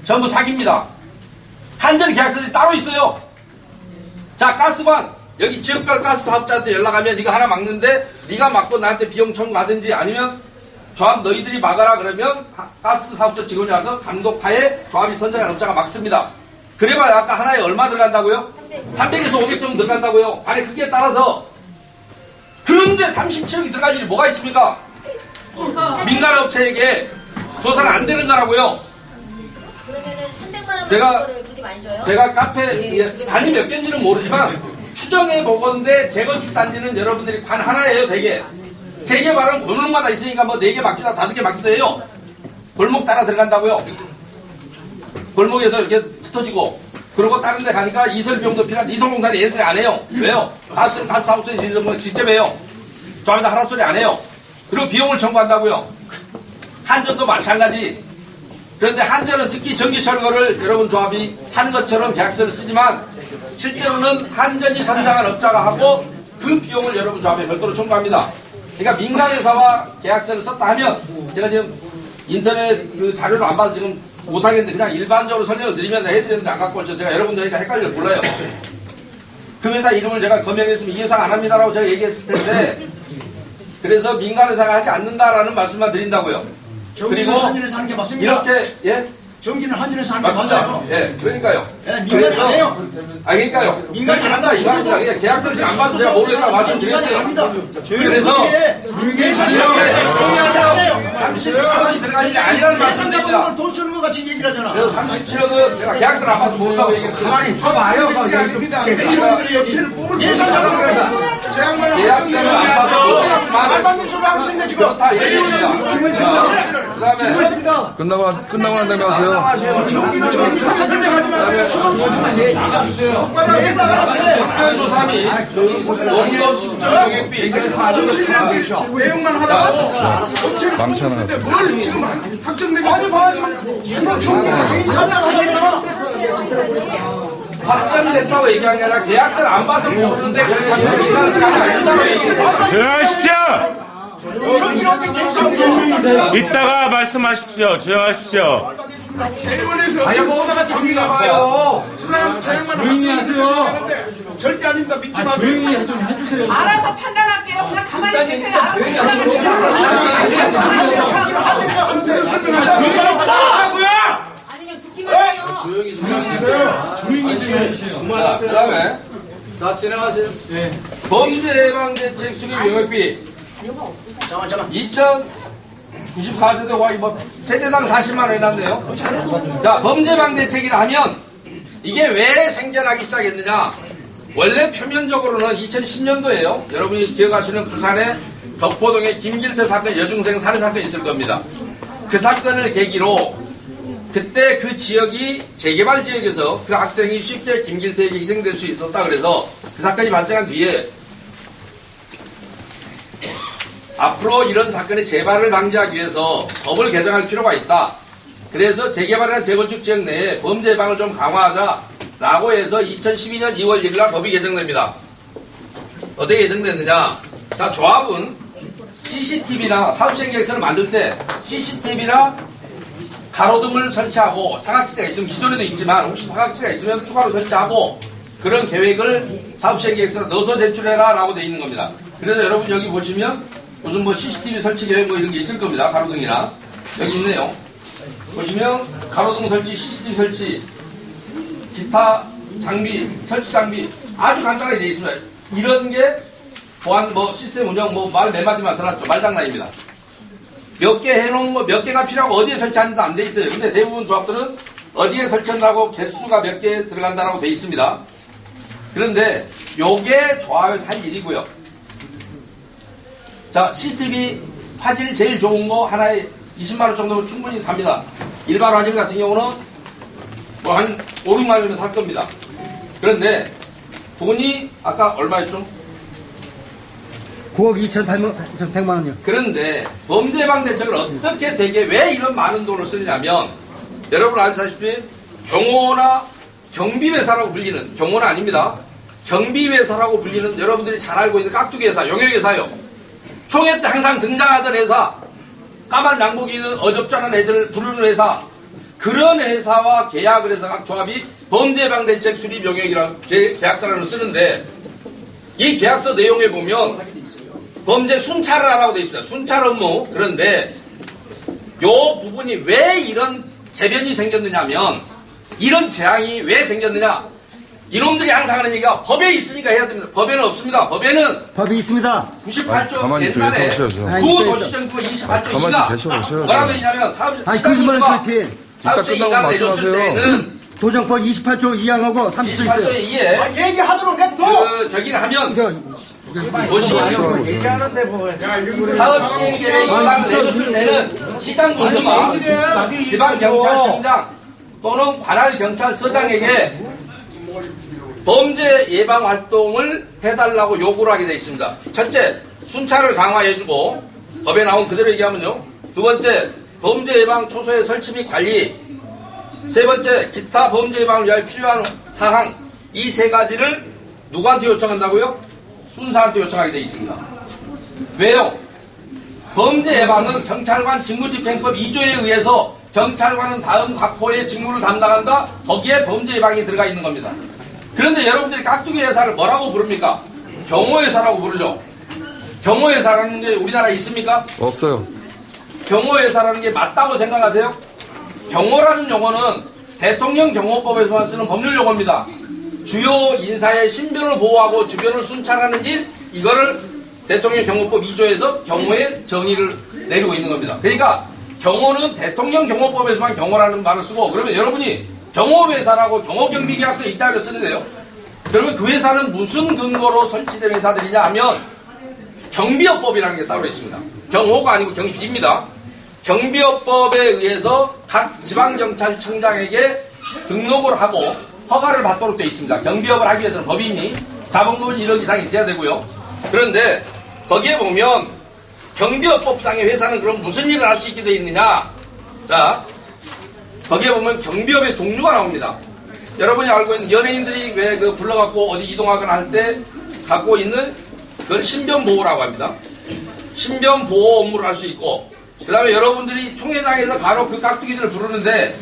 전부 사기입니다. 한전 계약서들이 따로 있어요. 자, 가스관 여기 지역별 가스 사업자한테 연락하면 네가 하나 막는데 네가 막고 나한테 비용 청구하든지 아니면 조합 너희들이 막아라 그러면 가스 사업자 직원이 와서 감독하에 조합이 선정한 업자가 막습니다. 그래봐야 아까 하나에 얼마 들어간다고요? 300에서 500 정도 들어간다고요. 아니 그게 따라서 그런데 37억이 들어갈 일이 뭐가 있습니까? 민간업체에게 조사는 안 되는 거라고요. 그러면은 300만 원 제가 그렇게 많이 줘요? 제가 카페 반이 몇 개인지는 모르지만 추정해 보건데 재건축 단지는 여러분들이 관 하나예요, 대개. 재개발은 골목마다 있으니까 뭐 4개 막기도 5개 막기도 해요. 골목 따라 들어간다고요. 골목에서 이렇게 흩어지고 그리고 다른 데 가니까 이설 비용도 필요한데 이설공사는 얘네들이 안 해요. 왜요? 가스 사업소에서 이설공사 직접 해요. 조합에다 하라 소리 안 해요. 그리고 비용을 청구한다고요. 한전도 마찬가지. 그런데 한전은 특히 전기 철거를 여러분 조합이 하는 것처럼 계약서를 쓰지만 실제로는 한전이 선정한 업자가 하고 그 비용을 여러분 조합에 별도로 청구합니다. 그러니까 민간회사와 계약서를 썼다 하면 제가 지금 인터넷 그 자료를 안 봐서 지금 못하겠는데 그냥 일반적으로 설명을 드리면서 해드렸는데 안 갖고 오셔서 제가 여러분들이니까 헷갈려 몰라요. 그 회사 이름을 제가 거명했으면 이 회사 안 합니다라고 제가 얘기했을 텐데 그래서 민간회사가 하지 않는다라는 말씀만 드린다고요. 전기는 그리고 한전에서 하는 게 맞습니다. 이렇게 예? 전기는 한전에서 하는 게 맞습니다. 맞아요. 예, 그러니까요. 예, 민간이 안 해요. 그러니까요. 민간이 안 한다 이거 아닙니다. 그냥 계약서를 안 봐서 제가 모르겠다고 말씀드렸어요. 합니다. 그래서 37억이 들어갈 일이 아니라는 말씀드립니다. 돈 쓰는 것 같이 얘기를 하잖아. 그래서 37억은 제가 계약서를 안 봐서 모른다고 얘기했어요. 가만히 서봐요. 대신분들이 업체를 뽑을 예상자가 계약서를 안 봐서 모르겠지만 말도 소리 하고 있습니다 지금. 그렇다 얘기합니다. 그 다음에 끝나고 난 다음에 하세요. 특별조사및 원격 직접 고객비 내용만 하다가 업체를 망치하나 뽑는데 뭘 지금 확정되게 수로 종류가 이상하다. 확정이 됐다고 얘기한 게 아니라 계약서를 안 봐서 모르는데 그렇게 이사를 아니다고 얘기했어요. 조용하십시오. 저기는 어떻게 계산되죠? 이따가 말씀하십시오. 조용하십시오. 세원에서 저보다가 정리가 봐요. 사람 차량만 조용히 하세요. 절대 아닙니다. 믿지 마세요. 조용히 좀 해주세요. 알아서 판단할게요. 그냥 가만히 계세요. 아니면 듣기만 해요. 조용히 좀 해주세요. 자, 그 다음에 자 진행하세요. 범죄예방대책 수립 영역비 2094세대 뭐 세대당 40만 원 해놨네요. 자, 범죄예방대책이라 하면 이게 왜 생겨나기 시작했느냐? 원래 표면적으로는 2010년도에요. 여러분이 기억하시는 부산의 덕포동의 김길태 사건 여중생 살해 사건이 있을 겁니다. 그 사건을 계기로 그때 그 지역이 재개발 지역에서 그 학생이 쉽게 김길태에게 희생될 수 있었다 그래서 그 사건이 발생한 뒤에 앞으로 이런 사건의 재발을 방지하기 위해서 법을 개정할 필요가 있다. 그래서 재개발이나 재건축 지역 내에 범죄 예방을 좀 강화하자라고 해서 2012년 2월 1일 날 법이 개정됩니다. 어떻게 개정됐느냐? 자, 조합은 CCTV나 사업시행 계획서를 만들 때 CCTV나 가로등을 설치하고 사각지대가 있으면 기존에도 있지만 혹시 사각지대가 있으면 추가로 설치하고 그런 계획을 사업시행계획서에 넣어서 제출해라 라고 돼 있는 겁니다. 그래서 여러분 여기 보시면 무슨 뭐 CCTV 설치 계획 뭐 이런 게 있을 겁니다. 가로등이나 여기 있네요. 보시면 가로등 설치, CCTV 설치, 기타 장비, 설치 장비 아주 간단하게 되어 있습니다. 이런 게 보안 뭐 시스템 운영 뭐 말 몇 마디만 써놨죠. 말장난입니다. 몇 개 해놓은 거 몇 개가 필요하고 어디에 설치하는지도 안 돼 있어요. 근데 대부분 조합들은 어디에 설치한다고 개수가 몇 개 들어간다라고 돼 있습니다. 그런데 요게 조합에서 할 일이고요. 자, CCTV 화질 제일 좋은 거 하나에 20만원 정도면 충분히 삽니다. 일반 화질 같은 경우는 뭐 한 5, 6만원이면 살 겁니다. 그런데 돈이 아까 얼마였죠? 9억 2,100만 원이요. 그런데 범죄 예방 대책을 어떻게 되게 왜 이런 많은 돈을 쓰느냐면 여러분 아시다시피 경호나 경비회사라고 불리는 경호는 아닙니다. 경비회사라고 불리는 여러분들이 잘 알고 있는 깍두기 회사, 용역회사요. 총회 때 항상 등장하던 회사, 까만 양복 입는 어줍지 않은 애들 부르는 회사, 그런 회사와 계약을 해서 각 조합이 범죄 예방 대책 수립 용역이라는 계약서를 쓰는데 이 계약서 내용에 보면 범죄 순찰을 하라고 되어 있습니다. 순찰 업무. 그런데 요 부분이 왜 이런 재변이 생겼느냐 하면 이런 재앙이 왜 생겼느냐, 이놈들이 항상 하는 얘기가 법에 있으니까 해야 됩니다. 법에는 없습니다. 법에는 법이 있습니다. 98조 가만히 있어요. 옛날에 있어요. 구도시정부 28조 가만히 2가 계셔보세요. 뭐라고 되냐면 아니, 거짓말은 그렇지. 사업자 이따 2가 끝나고 내줬을 말씀하세요. 때는 도정법 28조 2항하고 30조 있어요. 28조에 2에 얘기하도록 냅둬. 저기를 하면 저, 보시면 사업시행 계획 이강을 내줬을 때는 시장 군수가 지방경찰청장 또는 관할경찰서장에게 범죄 예방 활동을 해달라고 요구를 하게 되어 있습니다. 첫째, 순찰을 강화해주고 법에 나온 그대로 얘기하면요. 두 번째, 범죄 예방 초소의 설치 및 관리. 세 번째, 기타 범죄 예방을 위하여 필요한 사항. 이 세 가지를 누구한테 요청한다고요? 순사한테 요청하게 되어 있습니다. 왜요? 범죄 예방은 경찰관 직무집행법 2조에 의해서 경찰관은 다음 각 호의 직무를 담당한다. 거기에 범죄 예방이 들어가 있는 겁니다. 그런데 여러분들이 깍두기 회사를 뭐라고 부릅니까? 경호회사라고 부르죠. 경호회사라는 게 우리나라에 있습니까? 없어요. 경호회사라는 게 맞다고 생각하세요? 경호라는 용어는 대통령 경호법에서만 쓰는 법률 용어입니다. 주요 인사의 신변을 보호하고 주변을 순찰하는 일, 이거를 대통령 경호법 2조에서 경호의 정의를 내리고 있는 겁니다. 그러니까 경호는 대통령 경호법에서만 경호라는 말을 쓰고, 그러면 여러분이 경호회사라고 경호경비계약서 이따위로 쓰는데요. 그러면 그 회사는 무슨 근거로 설치된 회사들이냐 하면 경비업법이라는 게 따로 있습니다. 경호가 아니고 경비입니다. 경비업법에 의해서 각 지방경찰청장에게 등록을 하고 허가를 받도록 되어 있습니다. 경비업을 하기 위해서는 법인이 자본금은 1억 이상 있어야 되고요. 그런데 거기에 보면 경비업법상의 회사는 그럼 무슨 일을 할 수 있게 되어 있느냐. 자, 거기에 보면 경비업의 종류가 나옵니다. 여러분이 알고 있는 연예인들이 왜 그 불러갖고 어디 이동하거나 할 때 갖고 있는 그걸 신변보호라고 합니다. 신변보호 업무를 할 수 있고, 그 다음에 여러분들이 총회장에서 간혹 그 깍두기들을 부르는데,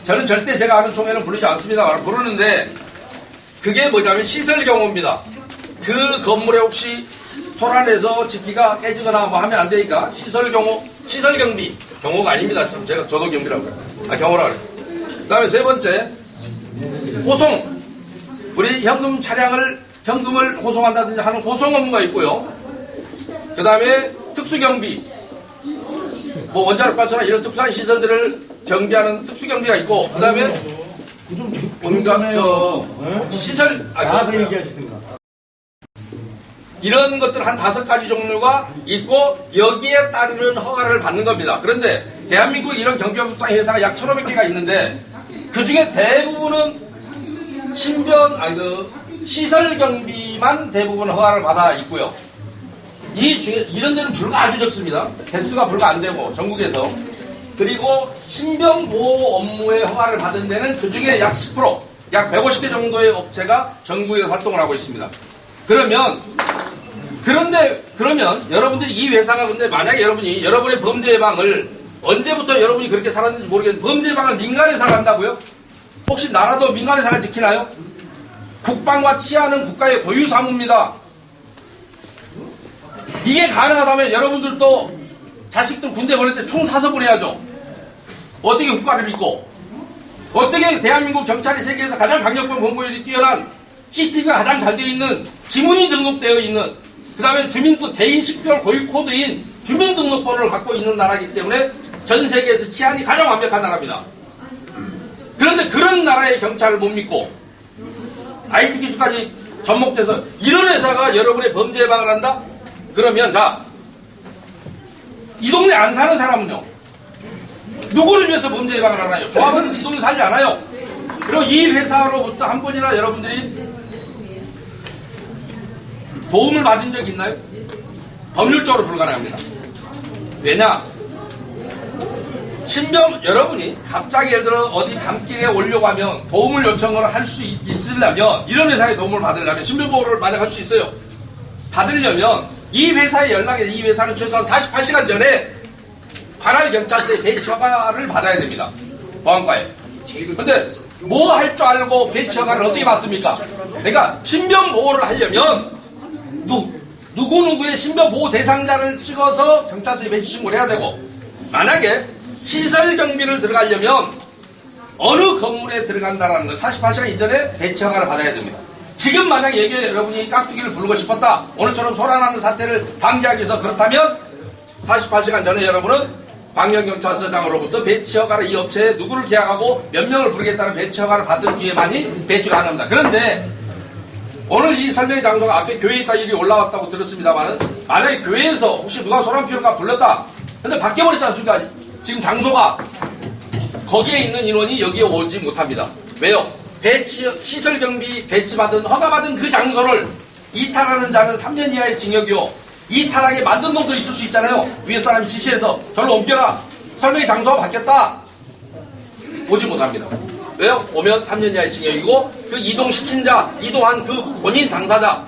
저는 절대 제가 아는 총회는 부르지 않습니다. 부르는데 그게 뭐냐면 시설경호입니다. 그 건물에 혹시 소란에서 집기가 깨지거나 뭐 하면 안 되니까 시설경호, 시설경비. 경호가 아닙니다. 저도 경비라고 그래요. 경호라고 그래요. 그 다음에 세 번째, 호송. 우리 현금을 호송한다든지 하는 호송 업무가 있고요. 그 다음에 특수경비. 뭐 원자력 발전이나 이런 특수한 시설들을 경비하는 특수경비가 있고, 그 다음에 뭔가 시설, 이런 것들 한 5가지 종류가 있고 여기에 따르는 허가를 받는 겁니다. 그런데 대한민국 이런 경비업상 회사가 약 1,500개가 있는데 그 중에 대부분은 시설 경비만 대부분 허가를 받아 있고요. 이 중에 이런 데는 불과 아주 적습니다. 개수가 불과 안 되고 전국에서. 그리고 신변보호 업무에 허가를 받은 데는 그 중에 약 10%, 약 150개 정도의 업체가 전국에서 활동을 하고 있습니다. 그러면 여러분들이 이 회사가 근데 만약에 여러분이 여러분의 범죄 예방을 언제부터 여러분이 그렇게 살았는지 모르겠는데 범죄 예방을 민간회사가 한다고요? 혹시 나라도 민간회사가 지키나요? 국방과 치안은 국가의 고유 사무입니다. 이게 가능하다면 여러분들도 자식들 군대 보낼 때 총 사서 보내야죠. 어떻게 국가를 믿고, 어떻게 대한민국 경찰이 세계에서 가장 강력한 공무원이 뛰어난 CCTV가 가장 잘 되어 있는, 지문이 등록되어 있는, 그 다음에 주민도 대인 식별 고유 코드인 주민등록번호를 갖고 있는 나라이기 때문에 전 세계에서 치안이 가장 완벽한 나라입니다. 그런데 그런 나라의 경찰을 못 믿고 IT 기술까지 접목돼서 이런 회사가 여러분의 범죄 예방을 한다? 그러면 자, 이 동네 안 사는 사람은요, 누구를 위해서 범죄 예방을 하나요? 조합은 이 동네 살지 않아요. 그리고 이 회사로부터 한 번이나 여러분들이 도움을 받은 적이 있나요? 법률적으로 불가능합니다. 왜냐? 신병 여러분이 갑자기 예를 들어 어디 밤길에 오려고 하면 도움을 요청을 할 수 있으려면, 이런 회사에 도움을 받으려면 신변보호를 만약 할 수 있어요. 받으려면 이 회사에 연락해서 이 회사는 최소한 48시간 전에 관할 경찰서에 배치 허가를 받아야 됩니다. 보안과에. 근데 뭐 할 줄 알고 배치 허가를 어떻게 받습니까? 그러니까 신변보호를 하려면 누구누구의 신변보호 대상자를 찍어서 경찰서에 배치 신고를 해야 되고, 만약에 시설 경비를 들어가려면 어느 건물에 들어간다라는 걸 48시간 이전에 배치 허가를 받아야 됩니다. 지금 만약에 여기에 여러분이 깍두기를 부르고 싶었다, 오늘처럼 소란하는 사태를 방지하기 위해서 그렇다면 48시간 전에 여러분은 광명경찰서장으로부터 배치 허가를, 이 업체에 누구를 계약하고 몇 명을 부르겠다는 배치 허가를 받은 뒤에만이 배치가 가능합니다. 그런데 오늘 이 설명의 장소가 앞에 교회에 있다 일이 올라왔다고 들었습니다만은, 만약에 교회에서 혹시 누가 소란 피우가 불렀다, 근데 바뀌어버렸지 않습니까? 지금 장소가, 거기에 있는 인원이 여기에 오지 못합니다. 왜요? 시설 경비 배치받은, 허가받은 그 장소를 이탈하는 자는 3년 이하의 징역이요, 이탈하게 만든 놈도 있을 수 있잖아요. 위에 사람이 지시해서 절로 옮겨라, 설명의 장소가 바뀌었다, 오지 못합니다. 왜요? 오면 3년 이하의 징역이고, 그 이동시킨 자, 이동한 그 본인 당사자,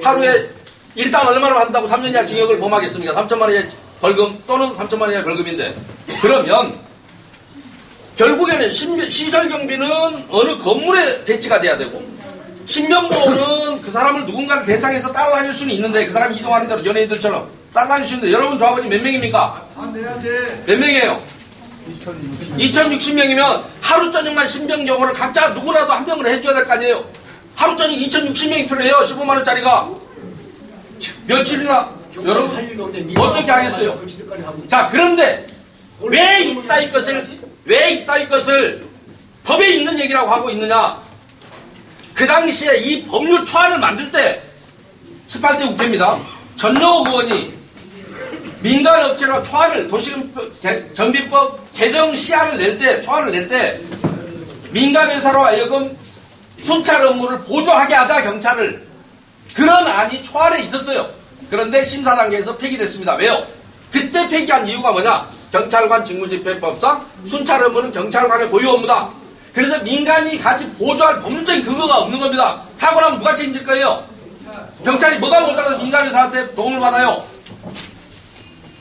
하루에 일당 얼마나 한다고 3년 이하 징역을 범하겠습니까? 3천만 원 이하의 벌금 또는 3천만 원 이하의 벌금인데, 그러면 결국에는 시설 경비는 어느 건물에 배치가 돼야 되고, 신변보호는 그 사람을 누군가를 대상해서 따라다닐 수는 있는데, 그 사람이 이동하는 대로 연예인들처럼 따라다닐 수 있는데, 여러분 조합원이 몇 명입니까? 몇 명이에요? 2060명이면 하루 저녁만 신병경호를 각자 누구라도 한 명을 해줘야 될 거 아니에요. 하루 저녁 2060명이 필요해요. 15만원짜리가 며칠이나. 여러분 어떻게 하겠어요? 자, 그런데 왜 이따위 것을 법에 있는 얘기라고 하고 있느냐? 그 당시에 이 법률 초안을 만들 때 18대 국회입니다. 전용호 의원이 민간업체로 초안을, 도시정비법 개정 시안을 낼 때, 초안을 낼 때, 민간회사로 하여금 순찰 업무를 보조하게 하자, 경찰을. 그런 안이 초안에 있었어요. 그런데 심사 단계에서 폐기됐습니다. 왜요? 그때 폐기한 이유가 뭐냐? 경찰관 직무집행법상 순찰 업무는 경찰관의 고유 업무다. 그래서 민간이 같이 보조할 법률적인 근거가 없는 겁니다. 사고 나면 누가 책임질 거예요? 경찰이 뭐가 못하라서 민간회사한테 도움을 받아요?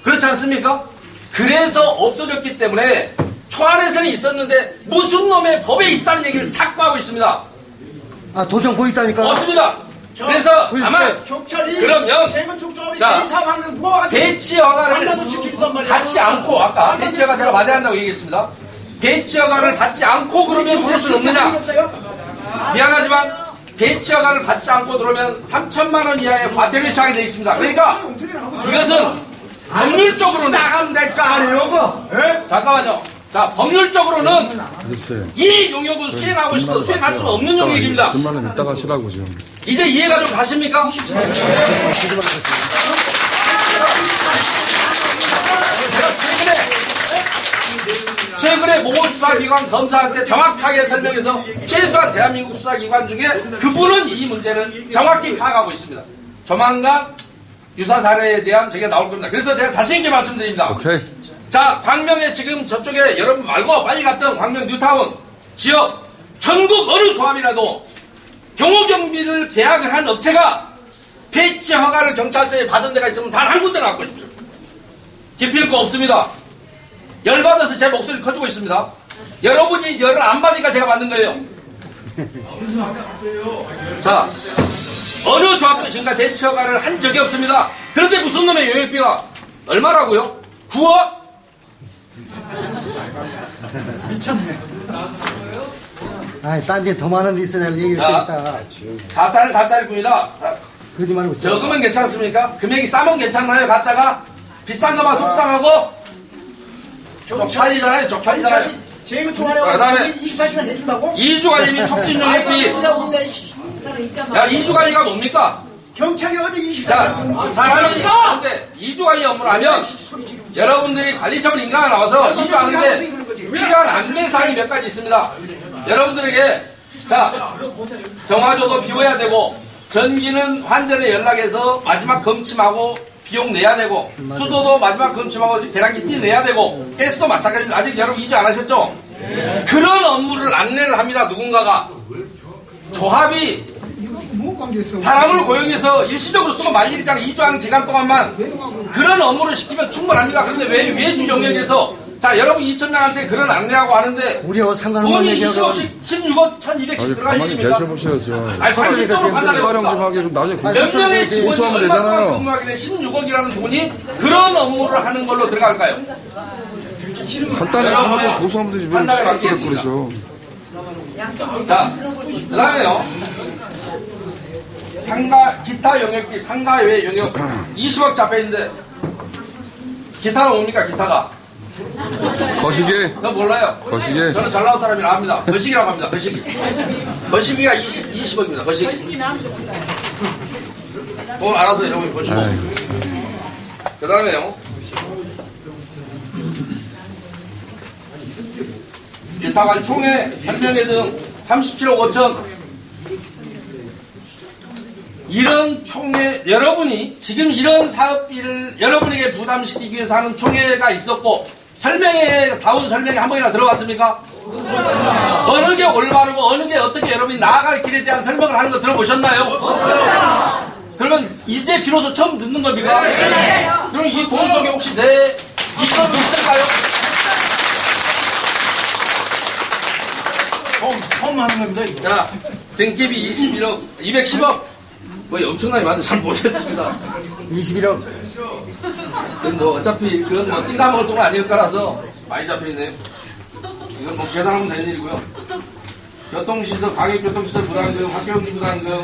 그렇지 않습니까? 그래서 없어졌기 때문에 초안에서는 있었는데 무슨 놈의 법에 있다는 얘기를 자꾸 하고 있습니다. 아, 도정 보고 있다니까. 없습니다. 그래서 아마 경찰이 그러면 재건축 조합이 자, 대사하는 누가 배치 허가를 지킨단 말이야. 받지 않고, 아까 배치 허가 제가 맞아야 한다고 얘기했습니다. 배치 허가를 받지 않고 그러면 들어올 수는 없느냐? 미안하지만 배치 허가를 받지 않고 들어오면 3천만 원 이하의 과태료에 처하게 되어 있습니다. 그러니까 이것은 법률적으로는 나가면 될 거 아니에요, 그거? 잠깐만요. 자, 법률적으로는 이 용역은 수행하고 싶어도 수행할 수가 없는 용역입니다. 10만 원 이따가 하시라고 지금. 이제 이해가 좀 가십니까? 최근에 모 수사기관 검사한테 정확하게 설명해서 최소한 대한민국 수사기관 중에 그분은 이 문제를 정확히 파악하고 있습니다. 조만간 유사 사례에 대한 저게 나올 겁니다. 그래서 제가 자신있게 말씀드립니다. 오케이. 자, 광명에 지금 저쪽에 여러분 말고 빨리 갔던 광명 뉴타운 지역 전국 어느 조합이라도 경호경비를 계약을 한 업체가 배치 허가를 경찰서에 받은 데가 있으면 단 한 군데 나왔고 싶습니다. 기필코 없습니다. 열받아서 제 목소리를 커주고 있습니다. 여러분이 열을 안 받으니까 제가 만든 거예요. 자, 어느 조합도 지금까지 대치 허가를 한 적이 없습니다. 그런데 무슨 놈의 용역비가 얼마라고요? 9억? 아이, 딴 데 더 많은 데 있어. 내가 얘기를 했다. 가짜일 뿐이다. 자, 그러지 말고. 적으면 괜찮습니까? 금액이 싸면 괜찮나요? 가짜가? 비싼 것만 속상하고? 쪽팔리잖아요. 쪽팔리잖아요. 제일 좋아요. 그다음에 24시간 해준다고? 2주 관리비 촉진 용역비. 야, 2주 관리가 뭡니까? 경찰이 어디 자, 24시간. 사람이 근데 2주 관리 업무를 하면 여러분들이 관리처분 인가가 나와서 2주 하는데 필요한 안내사항이 몇 가지 있습니다. 여러분들에게 자, 정화조도 비워야 되고 전기는 환전에 연락해서 마지막 검침하고 비용 내야 되고 수도도 마지막 검침하고 계량기 띠내야 되고 가스도 마찬가지입니다. 아직 여러분 2주 안 하셨죠? 그런 업무를 안내를 합니다. 누군가가 조합이 사람을 고용해서 일시적으로 쓰고 말 일 있잖아요. 2주 하는 기간 동안만 그런 업무를 시키면 충분합니다. 그런데 왜 외주 영역에서 자, 여러분 2,000명한테 그런 안내하고 하는데 우리하고 상관없는 돈이 얘기하고. 20억씩 16억 1,200씩 들어갈 가만히 일입니까? 계셔보셔야죠. 아니, 상식적으로 판단해 촬영 좀 봅시다. 하게 좀 나중에 몇 명의 직원이 고소하면 얼마나 되잖아요. 근무하길래 16억이라는 돈이 그런 업무를 하는 걸로 들어갈까요? 간단히 좀 하고 고소하면 되지. 왜 판단을 시끄럽게 받겠습니다. 그러죠. 자, 그 다음에요. 기타 영역비, 상가외 영역 20억 잡혀있는데 기타가 뭡니까, 기타가? 거시기. 저 몰라요. 거시기. 저는 잘 나온 사람이라 합니다. 거시기라고 합니다. 거시기. 거시기가 20억입니다. 거시기. 그건 알아서 여러분이 보시고. 그 다음에요. 기타가 총회, 설명회 등 37억 5천. 이런 총회, 여러분이 지금 이런 사업비를 여러분에게 부담시키기 위해서 하는 총회가 있었고 설명회, 다운 설명회 한 번이나 들어봤습니까? 어느 게 올바르고 어느 게 어떻게 여러분이 나아갈 길에 대한 설명을 하는 거 들어보셨나요? 그러면 이제 비로소 처음 듣는 겁니까? 그럼 이 돈 속에 혹시 내 이권도 있을까요? 처음 하는 겁니다. 자, 등기비 21억, 210억. 뭐 엄청나게 많은데 잘 모르겠습니다. 21억. 그건 뭐 어차피 그건 뭐 띵가 먹을 돈은 아닐 거라서 많이 잡혀있네요. 이건 뭐 계산하면 되는 일이고요. 교통시설, 가격교통시설 부담금, 학교용지 부담금,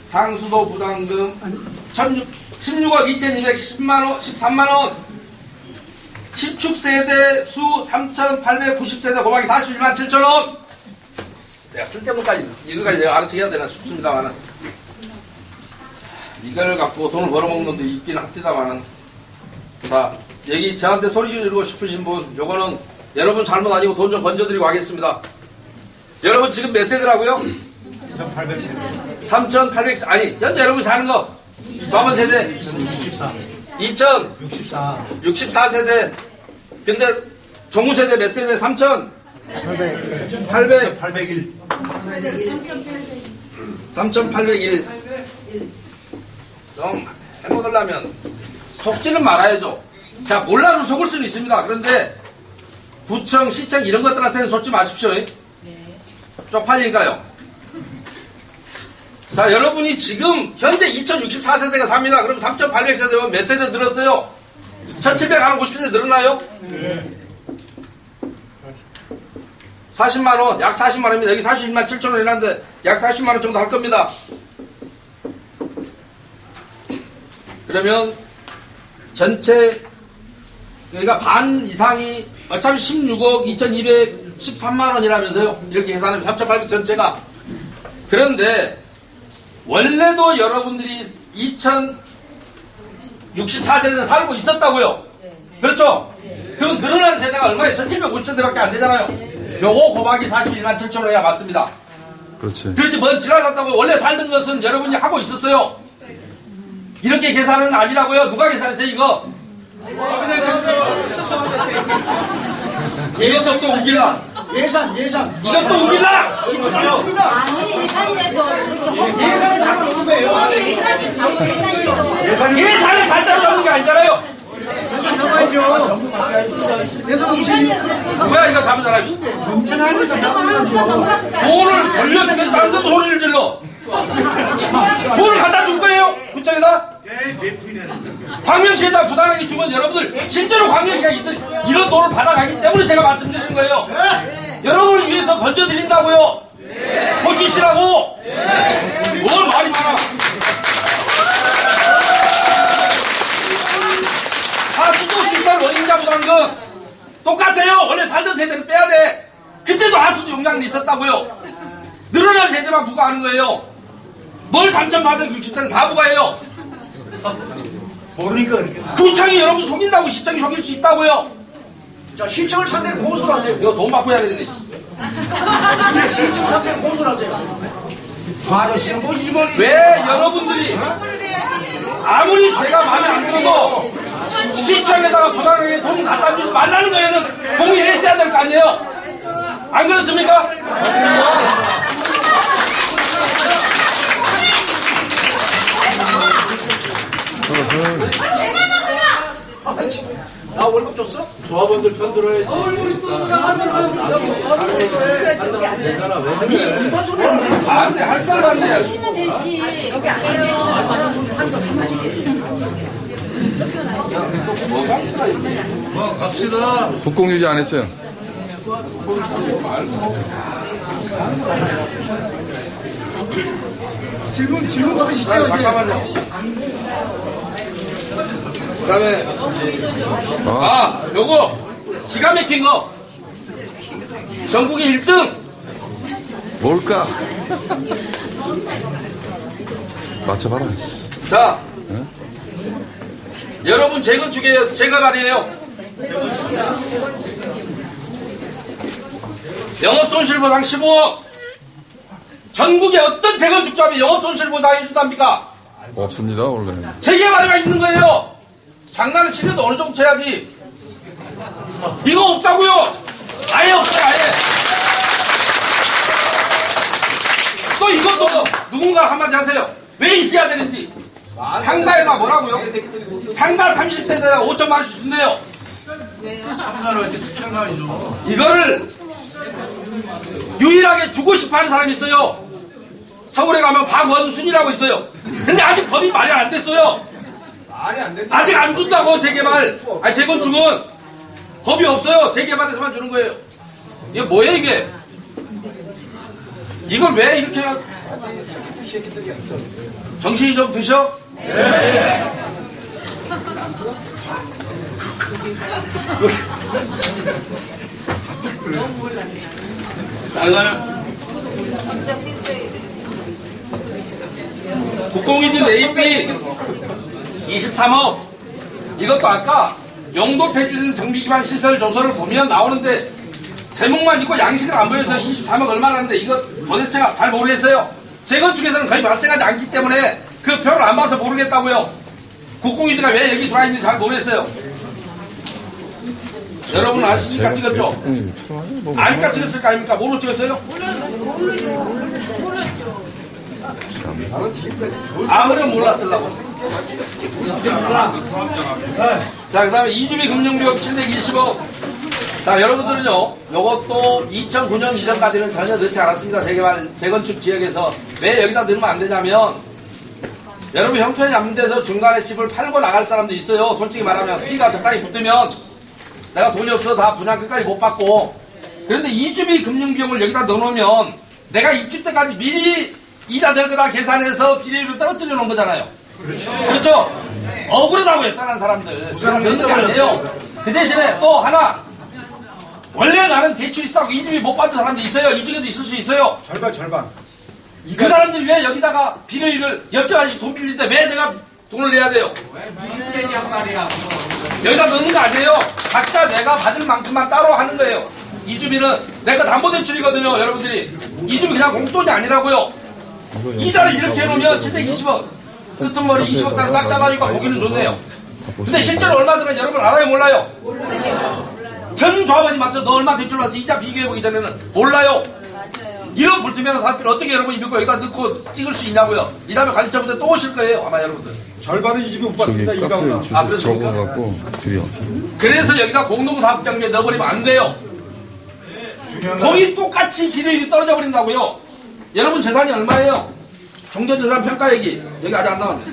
상수도 부담금, 16억 2,210만원, 13만원, 신축세대 수 3,890세대 곱하기 41만 7천원. 내가 쓸데없는까지, 이거까지 내가 알아채야 되나 싶습니다만은. 이걸 갖고 돈을 벌어먹는 놈도 있긴 합니다만은. 자, 여기 저한테 소리 지르고 싶으신 분, 요거는 여러분 잘못 아니고 돈 좀 건져드리고 하겠습니다. 여러분 지금 몇 세대라고요? 2,800세대. 3,800세대. 아니, 현재 여러분이 사는 거. 남은 세대? 2064. 2,064세대. 근데 종우세대 몇 세대? 3,800. 801. 3,801. 좀 해먹으려면 속지는 말아야죠. 자, 몰라서 속을 수는 있습니다. 그런데 구청, 시청 이런 것들한테는 속지 마십시오. 쪽팔리니까요. 자, 여러분이 지금 현재 2,064세대가 삽니다. 그럼 3,800세대면 몇 세대 늘었어요? 1,750세대 늘었나요? 40만원, 약 40만원입니다. 여기 42만 7천원 해놨는데 약 40만원 정도 할 겁니다. 그러면 전체 여기가 반 이상이 어차피 16억 2,213만원이라면서요. 이렇게 계산하면 3,800 전체가. 그런데 원래도 여러분들이 2,064세대는 살고 있었다고요. 그렇죠? 그럼 늘어난 세대가 얼마예요? 1,750세대밖에 안 되잖아요. 요거 곱하기 41만 7천원 해야 맞습니다. 그렇지. 그렇지, 뭔 지랄났다고. 원래 살던 것은 여러분이 하고 있었어요. 이렇게 계산은 아니라고요. 누가 계산했어요, 이거? 이것도 또 우길라. 예산. 이것도 우길라. 기초하겠습니다. 아무리 예산이라도 예산을 잘못한 거예요. 예산이 예산을 가짜로 잡는 게 아니잖아요. 누가 이거 잡은 사람이? 돈을 벌려주겠다는 데도 소리를 질러. 돈을 갖다 줄 거예요? 구청에다? 광명시에다 부당하게 주면 여러분들 실제로 광명시가 이런 돈을 받아가기 때문에 제가 말씀드리는 거예요. 여러분을 위해서 건져드린다고요. 고치시라고. 뭘 말이 많아. 하수도 시설 원인자 부담금 똑같아요. 원래 살던 세대는 빼야 돼. 그때도 하수도 용량이 있었다고요. 늘어난 세대만 부과하는 거예요. 뭘 3,860세는 다 부과해요. 모르니까 그렇게. 구청이 여러분 속인다고 시청이 속일 수 있다고요. 자, 시청을 상대로 고소를 하세요. 이거 돈 받고 해야 되는데. 시청 상대로 고소를 하세요. 저 아저씨는 뭐 임원이. 왜 여러분들이 아무리 제가 마음에 안 들어도 시청에다가 부당하게 돈 갖다 주지 말라는 거에는 동의했어야 될 거 아니에요? 안 그렇습니까? 나 월급 줬어? 조합원들 편 들어야지. 안 돼, 할 사람 아니야. 하시면 되지. 여기 안 갑시다. 북공유지 안 했어요. 질문 받으시죠. 잠깐만요. 그 다음에, 요거, 기가 막힌 거. 전국의 1등. 뭘까? 맞춰봐라. 자, 여러분 재건축이에요. 제가 말이에요. 영업손실보상 15억. 전국의 어떤 재건축조합이 영업손실보상 해준답니까? 없습니다, 원래. 재개발에가 있는 거예요. 장난을 치려도 어느 정도 쳐야지. 이거 없다고요. 아예 없어요, 아예. 또 이것도 누군가 한마디 하세요. 왜 있어야 되는지. 상가에다 뭐라고요? 상가 30세대에다 5천만 원씩 준대요. 이거를 유일하게 주고 싶어 하는 사람이 있어요. 서울에 가면 박원순이라고 있어요. 근데 아직 법이 마련 안 됐어요. 아직 안 준다고 재개발. 아니 재건축은 법이 없어요. 재개발에서만 주는 거예요. 이게 뭐예요 이게? 이걸 왜 이렇게 정신이 좀 드셔? 네. 자, 이거는 국공유지 매입비 23억. 이것도 아까 용도 폐지된 정비기반 시설 조서를 보면 나오는데 제목만 있고 양식을 안 보여서 23억 얼마라는데 이거 도대체가 잘 모르겠어요. 재건축에서는 거의 발생하지 않기 때문에 그 표를 안 봐서 모르겠다고요. 국공유지가 왜 여기 들어와 있는지 잘 모르겠어요. 여러분 아시니까 찍었죠? 아니까 찍었을 거 아닙니까? 뭐로 찍었어요? 아무런 몰랐으려고. 자, 그 다음에 이주비 금융비용 720억. 자, 여러분들은요, 요것도 2009년 이전까지는 전혀 넣지 않았습니다. 재개발, 재건축 지역에서. 왜 여기다 넣으면 안 되냐면, 여러분 형편이 안 돼서 중간에 집을 팔고 나갈 사람도 있어요. 솔직히 말하면. 피가 적당히 붙으면, 내가 돈이 없어서 다 분양 끝까지 못 받고. 그런데 이주비 금융비용을 여기다 넣어놓으면, 내가 입주 때까지 미리 이자 될 거다 계산해서 비례율을 떨어뜨려 놓은 거잖아요. 그렇죠? 억울하다고요, 다른 사람들. 넣는 게 아니에요. 그 대신에 또 하나, 원래 나는 대출이 싸고 이주비 못 받은 사람도 있어요. 이쪽에도 있을 수 있어요. 절반. 그 사람들이 왜 여기다가 비례율을 옆에가지고 돈 빌릴 때 왜 내가 돈을 내야 돼요? 여기다 넣는 거 아니에요. 각자 내가 받을 만큼만 따로 하는 거예요. 이주비는 내가 담보대출이거든요. 여러분들이. 이주비 그냥 공돈이 아니라고요. 이자를 이렇게 해놓으면 720억. 끝머리 20억 달러 딱 잘라니까 보기는 좋네요. 근데 실제로 얼마 들어 여러분 알아요 몰라요? 전 조합원이 맞춰 너 얼마 대출 받았어 이자 비교해보기 전에는 몰라요. 이런 불투명한 사업비를 어떻게 여러분이 믿고 여기다 넣고 찍을 수 있냐고요. 이 다음에 관리처분대 또 오실 거예요. 아마 여러분들. 절반은 이 집이 못 저기 봤습니다. 이 가구나. 카페 아, 그렇습니까? 적어갖고 드려. 그래서 여기다 공동사업장비에 넣어버리면 안 돼요. 거의 똑같이 기료율이 떨어져 버린다고요. 여러분 재산이 얼마예요? 종전재산 평가액이 여기 아직 안 나왔네.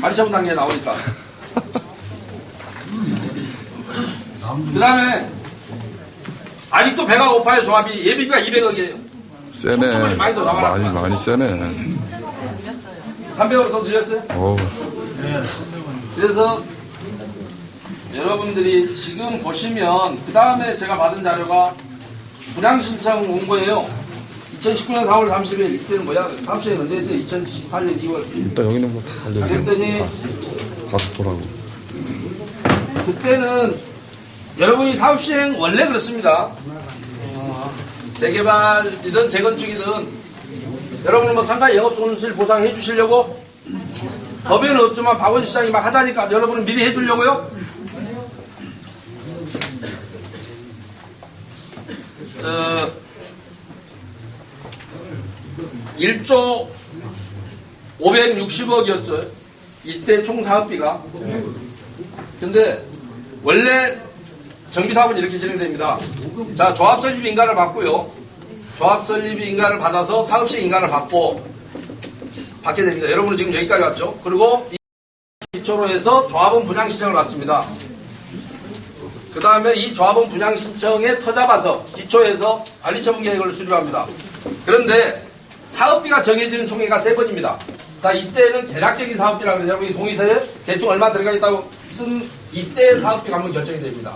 관리처분 단계에 나오니까. 그 다음에 아직도 배가 고파요. 조합이 예비비가 200억이에요. 세네. 촉촉하게 많이 더 나가라. 많이 세네. 300억으로 더 늘렸어요. 어우. 그래서 여러분들이 지금 보시면 그 다음에 제가 받은 자료가 분양신청 온 거예요. 2019년 4월 30일 이때는 뭐야? 사업시행 언제 했어요? 2018년 2월. 일단 여기 있는 거 다 알려줘. 그랬더니 가서 보라고. 그때는 여러분이 사업시행 원래 그렇습니다. 재개발이든 재건축이든 여러분은 뭐 상가 영업손실 보상해 주시려고 법에는 없지만 박원순 시장이 막 하자니까 여러분은 미리 해 주려고요? 1조 560억이었죠. 이때 총 사업비가. 근데 원래 정비사업은 이렇게 진행됩니다. 자, 조합설립 인가를 받고요. 조합설립 인가를 받아서 사업시 인가를 받게 됩니다. 여러분은 지금 여기까지 왔죠. 그리고 이 기초로 해서 조합원 분양 신청을 받습니다. 그 다음에 이 조합원 분양 신청에 터잡아서 기초에서 관리처분 계획을 수립합니다. 그런데 사업비가 정해지는 총회가 3번입니다. 자, 이때는 계략적인 사업비라고 해서 여러분이 동의서에 대충 얼마 들어가겠다고 쓴 이때 사업비가 한번 결정이 됩니다.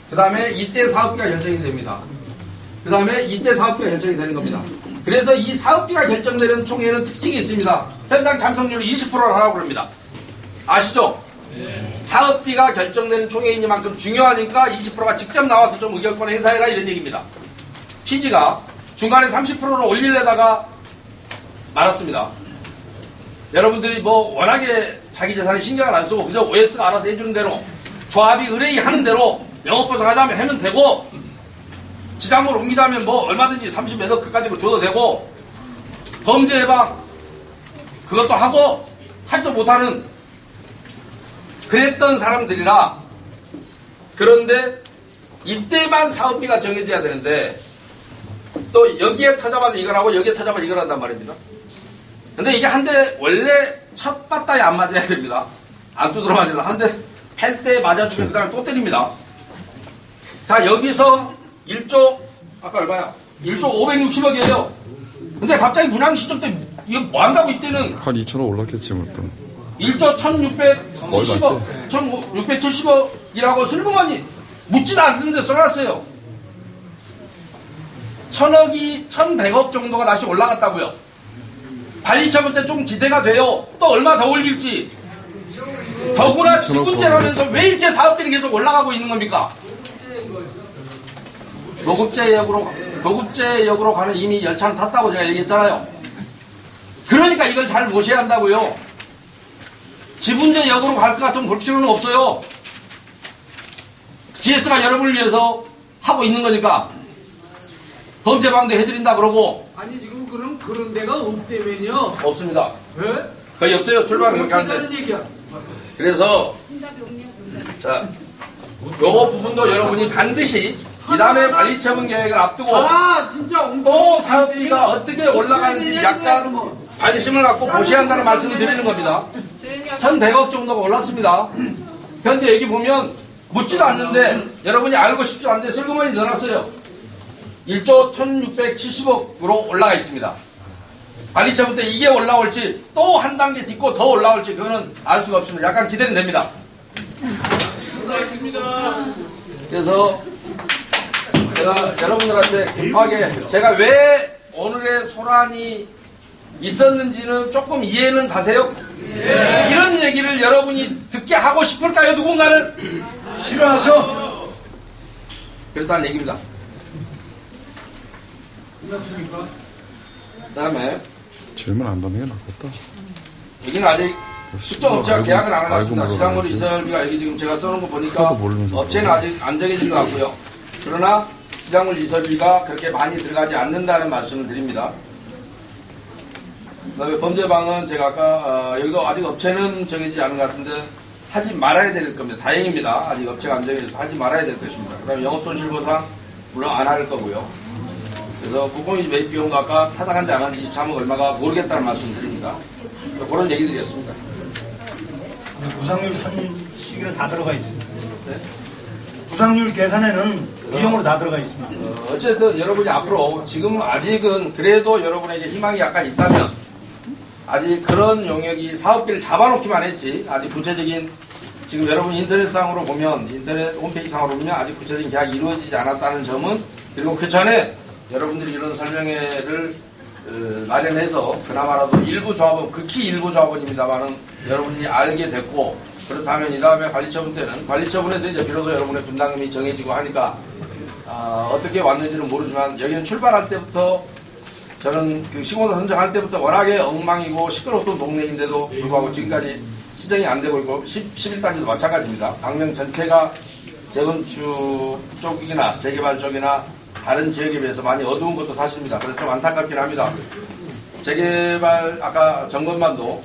그 다음에 이때 사업비가 결정이 됩니다. 그 다음에 이때 사업비가 결정이 되는 겁니다. 그래서 이 사업비가 결정되는 총회는 특징이 있습니다. 현장 참석률 20%를 하라고 그럽니다. 아시죠? 사업비가 결정되는 총회이니만큼 중요하니까 20%가 직접 나와서 좀 의결권을 행사해라 이런 얘기입니다. 취지가 중간에 30%를 올리려다가 말았습니다. 여러분들이 뭐 워낙에 자기 재산에 신경을 안 쓰고 그저 OS가 알아서 해주는 대로 조합이 의뢰하는 대로 영업보상하자면 하면 되고 지장으로 옮기자면 뭐 얼마든지 30몇억 그까지 줘도 되고 범죄 예방 그것도 하고 하지도 못하는 그랬던 사람들이라. 그런데 이때만 사업비가 정해져야 되는데 또 여기에 터잡아서 이걸 하고 여기에 터잡아서 이걸 한단 말입니다. 근데 이게 한 대 원래 첫 바다에 안 맞아야 됩니다. 안 두드러 맞으려 한 대 팰 때 맞아주면 그 다음에 또 때립니다. 자, 여기서 1조 아까 얼마야? 1조 560억이에요. 근데 갑자기 분양시점 때 이거 뭐 한다고 이때는 한 2천원 올랐겠지 뭐 또. 1조 1670억 1670억이라고 슬그머니 묻지도 않는데 써놨어요. 1000억이 1100억 정도가 다시 올라갔다고요. 관리처분 때 좀 기대가 돼요. 또 얼마 더 올릴지. 더구나 지분제라면서 왜 이렇게 사업비는 계속 올라가고 있는 겁니까? 노급제역으로 가는 이미 열차는 탔다고 제가 얘기했잖아요. 그러니까 이걸 잘 모셔야 한다고요. 지분제역으로 갈 것 같으면 볼 필요는 없어요. GS가 여러분을 위해서 하고 있는 거니까. 범죄방도 해드린다 그러고. 아니 지금 그런 데가 없다면요. 없습니다. 왜? 거의 없어요. 출발은 그렇게 하는데. 하는 얘기야. 그래서 자, 요 부분도 여러분이 반드시 이 다음에 관리처분 계획을 앞두고 진짜 또 사업비가 어떻게 올라가는지 약간 관심을 갖고 보셔야 한다는 말씀을 드리는 겁니다. 1100억 정도가 올랐습니다. 현재 여기 보면 묻지도 않는데 여러분이 알고 싶지 않은데 슬그머니 넣어놨어요. 1조 1670억으로 올라가 있습니다. 관리처분 때 이게 올라올지 또 한 단계 딛고 더 올라올지 그거는 알 수가 없습니다. 약간 기대는 됩니다. 그래서 제가 여러분들한테 급하게 제가 왜 오늘의 소란이 있었는지는 조금 이해는 가세요? 이런 얘기를 여러분이 듣게 하고 싶을까요? 누군가는? 싫어하죠? 그렇다는 얘기입니다. 그 다음에 질문 안 받는 게 낫겠다. 여기는 아직 특정업체와 계약을 안 해놨습니다. 알고 시장으로 물어봐야지. 이사열비가 여기 지금 제가 써놓은 거 하나도 보니까 모르면서 업체는 아직 안 정해진 것 같고요. 그러나 피작물 이설비가 그렇게 많이 들어가지 않는다는 말씀을 드립니다. 그다음에 범죄방은 제가 아까 여기도 아직 업체는 정해지지 않은 것 같은데 하지 말아야 될 겁니다. 다행입니다. 아직 업체가 안 정해져서 하지 말아야 될 것입니다. 그다음에 영업손실보상 물론 안 할 거고요. 그래서 국공유지 매입 비용도 아까 타당한지 안 한지 23억 얼마가 모르겠다는 말씀 드립니다. 그런 얘기 드리겠습니다. 부상률 산식에는 다 들어가 있습니다. 부상률 계산에는 비용으로 다 들어가 있습니다. 어쨌든 여러분이 앞으로 지금 아직은 그래도 여러분에게 희망이 약간 있다면 아직 그런 영역이 사업비를 잡아놓기만 했지 아직 구체적인 지금 여러분 인터넷상으로 보면 인터넷 홈페이지상으로 보면 아직 구체적인 계약이 이루어지지 않았다는 점은 그리고 그 전에 여러분들이 이런 설명회를 마련해서 그나마라도 일부 조합원 극히 일부 조합원입니다만은 여러분이 알게 됐고 그렇다면 이 다음에 관리처분 때는 관리처분에서 이제 비로소 여러분의 분담금이 정해지고 하니까 어떻게 왔는지는 모르지만 여기는 출발할 때부터 저는 그 시공사 선정할 때부터 워낙에 엉망이고 시끄럽던 동네인데도 불구하고 지금까지 시정이 안 되고 있고 11단지도 마찬가지입니다. 방명 전체가 재건축 쪽이나 재개발 쪽이나 다른 지역에 비해서 많이 어두운 것도 사실입니다. 그래서 좀 안타깝긴 합니다. 재개발 아까 점검반도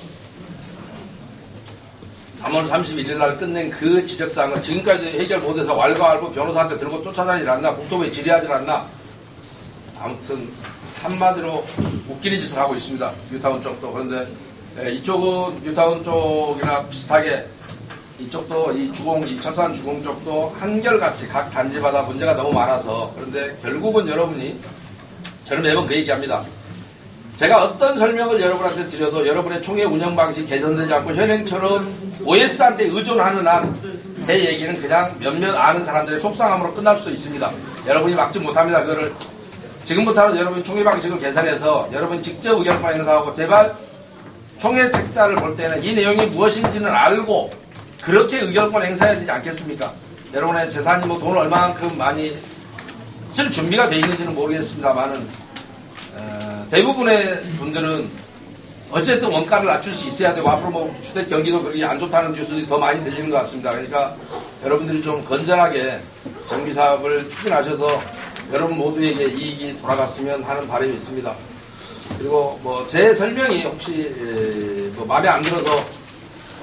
3월 31일 날 끝낸 그 지적사항을 지금까지 해결 못해서 왈가왈부 변호사한테 들고 쫓아다니질 않나 국토부에 질의하질 않나 아무튼 한마디로 웃기는 짓을 하고 있습니다. 뉴타운 쪽도. 그런데 이쪽은 뉴타운 쪽이나 비슷하게 이쪽도 이 주공, 이 철산 주공 쪽도 한결같이 각 단지마다 문제가 너무 많아서 그런데 결국은 여러분이 저는 매번 그 얘기합니다. 제가 어떤 설명을 여러분한테 드려도 여러분의 총회 운영 방식이 개선되지 않고 현행처럼 OS한테 의존하는 한 제 얘기는 그냥 몇몇 아는 사람들의 속상함으로 끝날 수 있습니다. 여러분이 막지 못합니다. 그거를 지금부터는 여러분이 총회 방식을 개선해서 여러분이 직접 의견만 행사하고 제발 총회 책자를 볼 때는 이 내용이 무엇인지는 알고 그렇게 의견권 행사해야 되지 않겠습니까? 여러분의 재산이 뭐 돈을 얼마만큼 많이 쓸 준비가 돼 있는지는 모르겠습니다만은 대부분의 분들은 어쨌든 원가를 낮출 수 있어야 되고 앞으로 뭐 주택 경기도 그렇게 안 좋다는 뉴스들이 더 많이 들리는 것 같습니다. 그러니까 여러분들이 좀 건전하게 정비 사업을 추진하셔서 여러분 모두에게 이익이 돌아갔으면 하는 바람이 있습니다. 그리고 뭐 제 설명이 혹시 뭐 마음에 안 들어서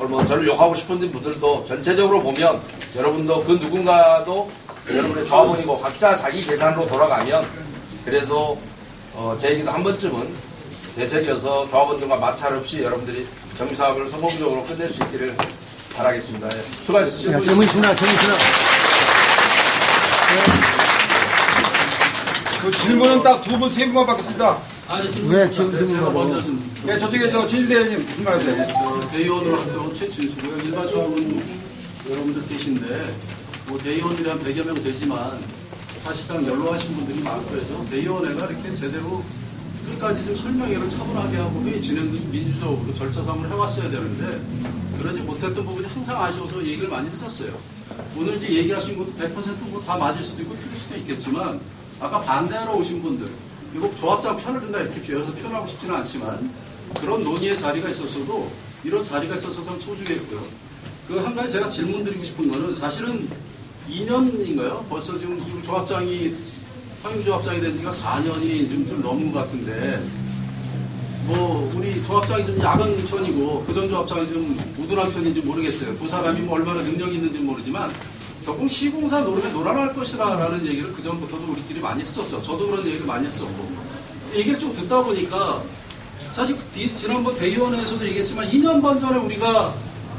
뭐 저를 욕하고 싶은 분들도 전체적으로 보면 여러분도 그 누군가도 여러분의 조합원이고 각자 자기 계산으로 돌아가면 그래도 제 얘기도 한 번쯤은 되새겨서 조합원들과 마찰 없이 여러분들이 정비사업을 성공적으로 끝낼 수 있기를 바라겠습니다. 예. 수고하셨습니다. 정의신아. 그 질문은 딱 두 분, 세 분만 받겠습니다. 왜 지금 제가 먼저 네, 저쪽에 진대님 말씀하세요. 대의원으로 활동한 최진수고요. 일반 조합은 여러분들 계신데 뭐 대의원들이 한 100여 명 되지만 사실상 연로하신 분들이 많고 해서 대의원회가 이렇게 제대로 끝까지 좀 설명회를 차분하게 하고 회의 진행도 좀 민주적으로 절차상으로 해왔어야 되는데 그러지 못했던 부분이 항상 아쉬워서 얘기를 많이 했었어요. 오늘 이제 얘기하신 것도 100% 다 맞을 수도 있고 틀릴 수도 있겠지만 아까 반대하러 오신 분들 이거 조합장 편을 든다 이렇게 비어서 표현하고 싶지는 않지만 그런 논의의 자리가 있었어도 이런 자리가 있어서 참 소중했고요. 그 한 가지 제가 질문 드리고 싶은 거는 사실은 2년인가요? 벌써 지금 조합장이 상임조합장이 된 지가 4년이 좀 넘은 것 같은데 뭐 우리 조합장이 좀 야간 편이고 그전 조합장이 좀 우둔한 편인지 모르겠어요. 두 사람이 뭐 얼마나 능력이 있는지 모르지만 조금 시공사 노름에 놀아날 것이라는 얘기를 그전부터도 우리끼리 많이 했었죠. 저도 그런 얘기를 많이 했었고 얘기를 좀 듣다 보니까 사실 지난번 대의원에서도 얘기했지만 2년 반 전에 우리가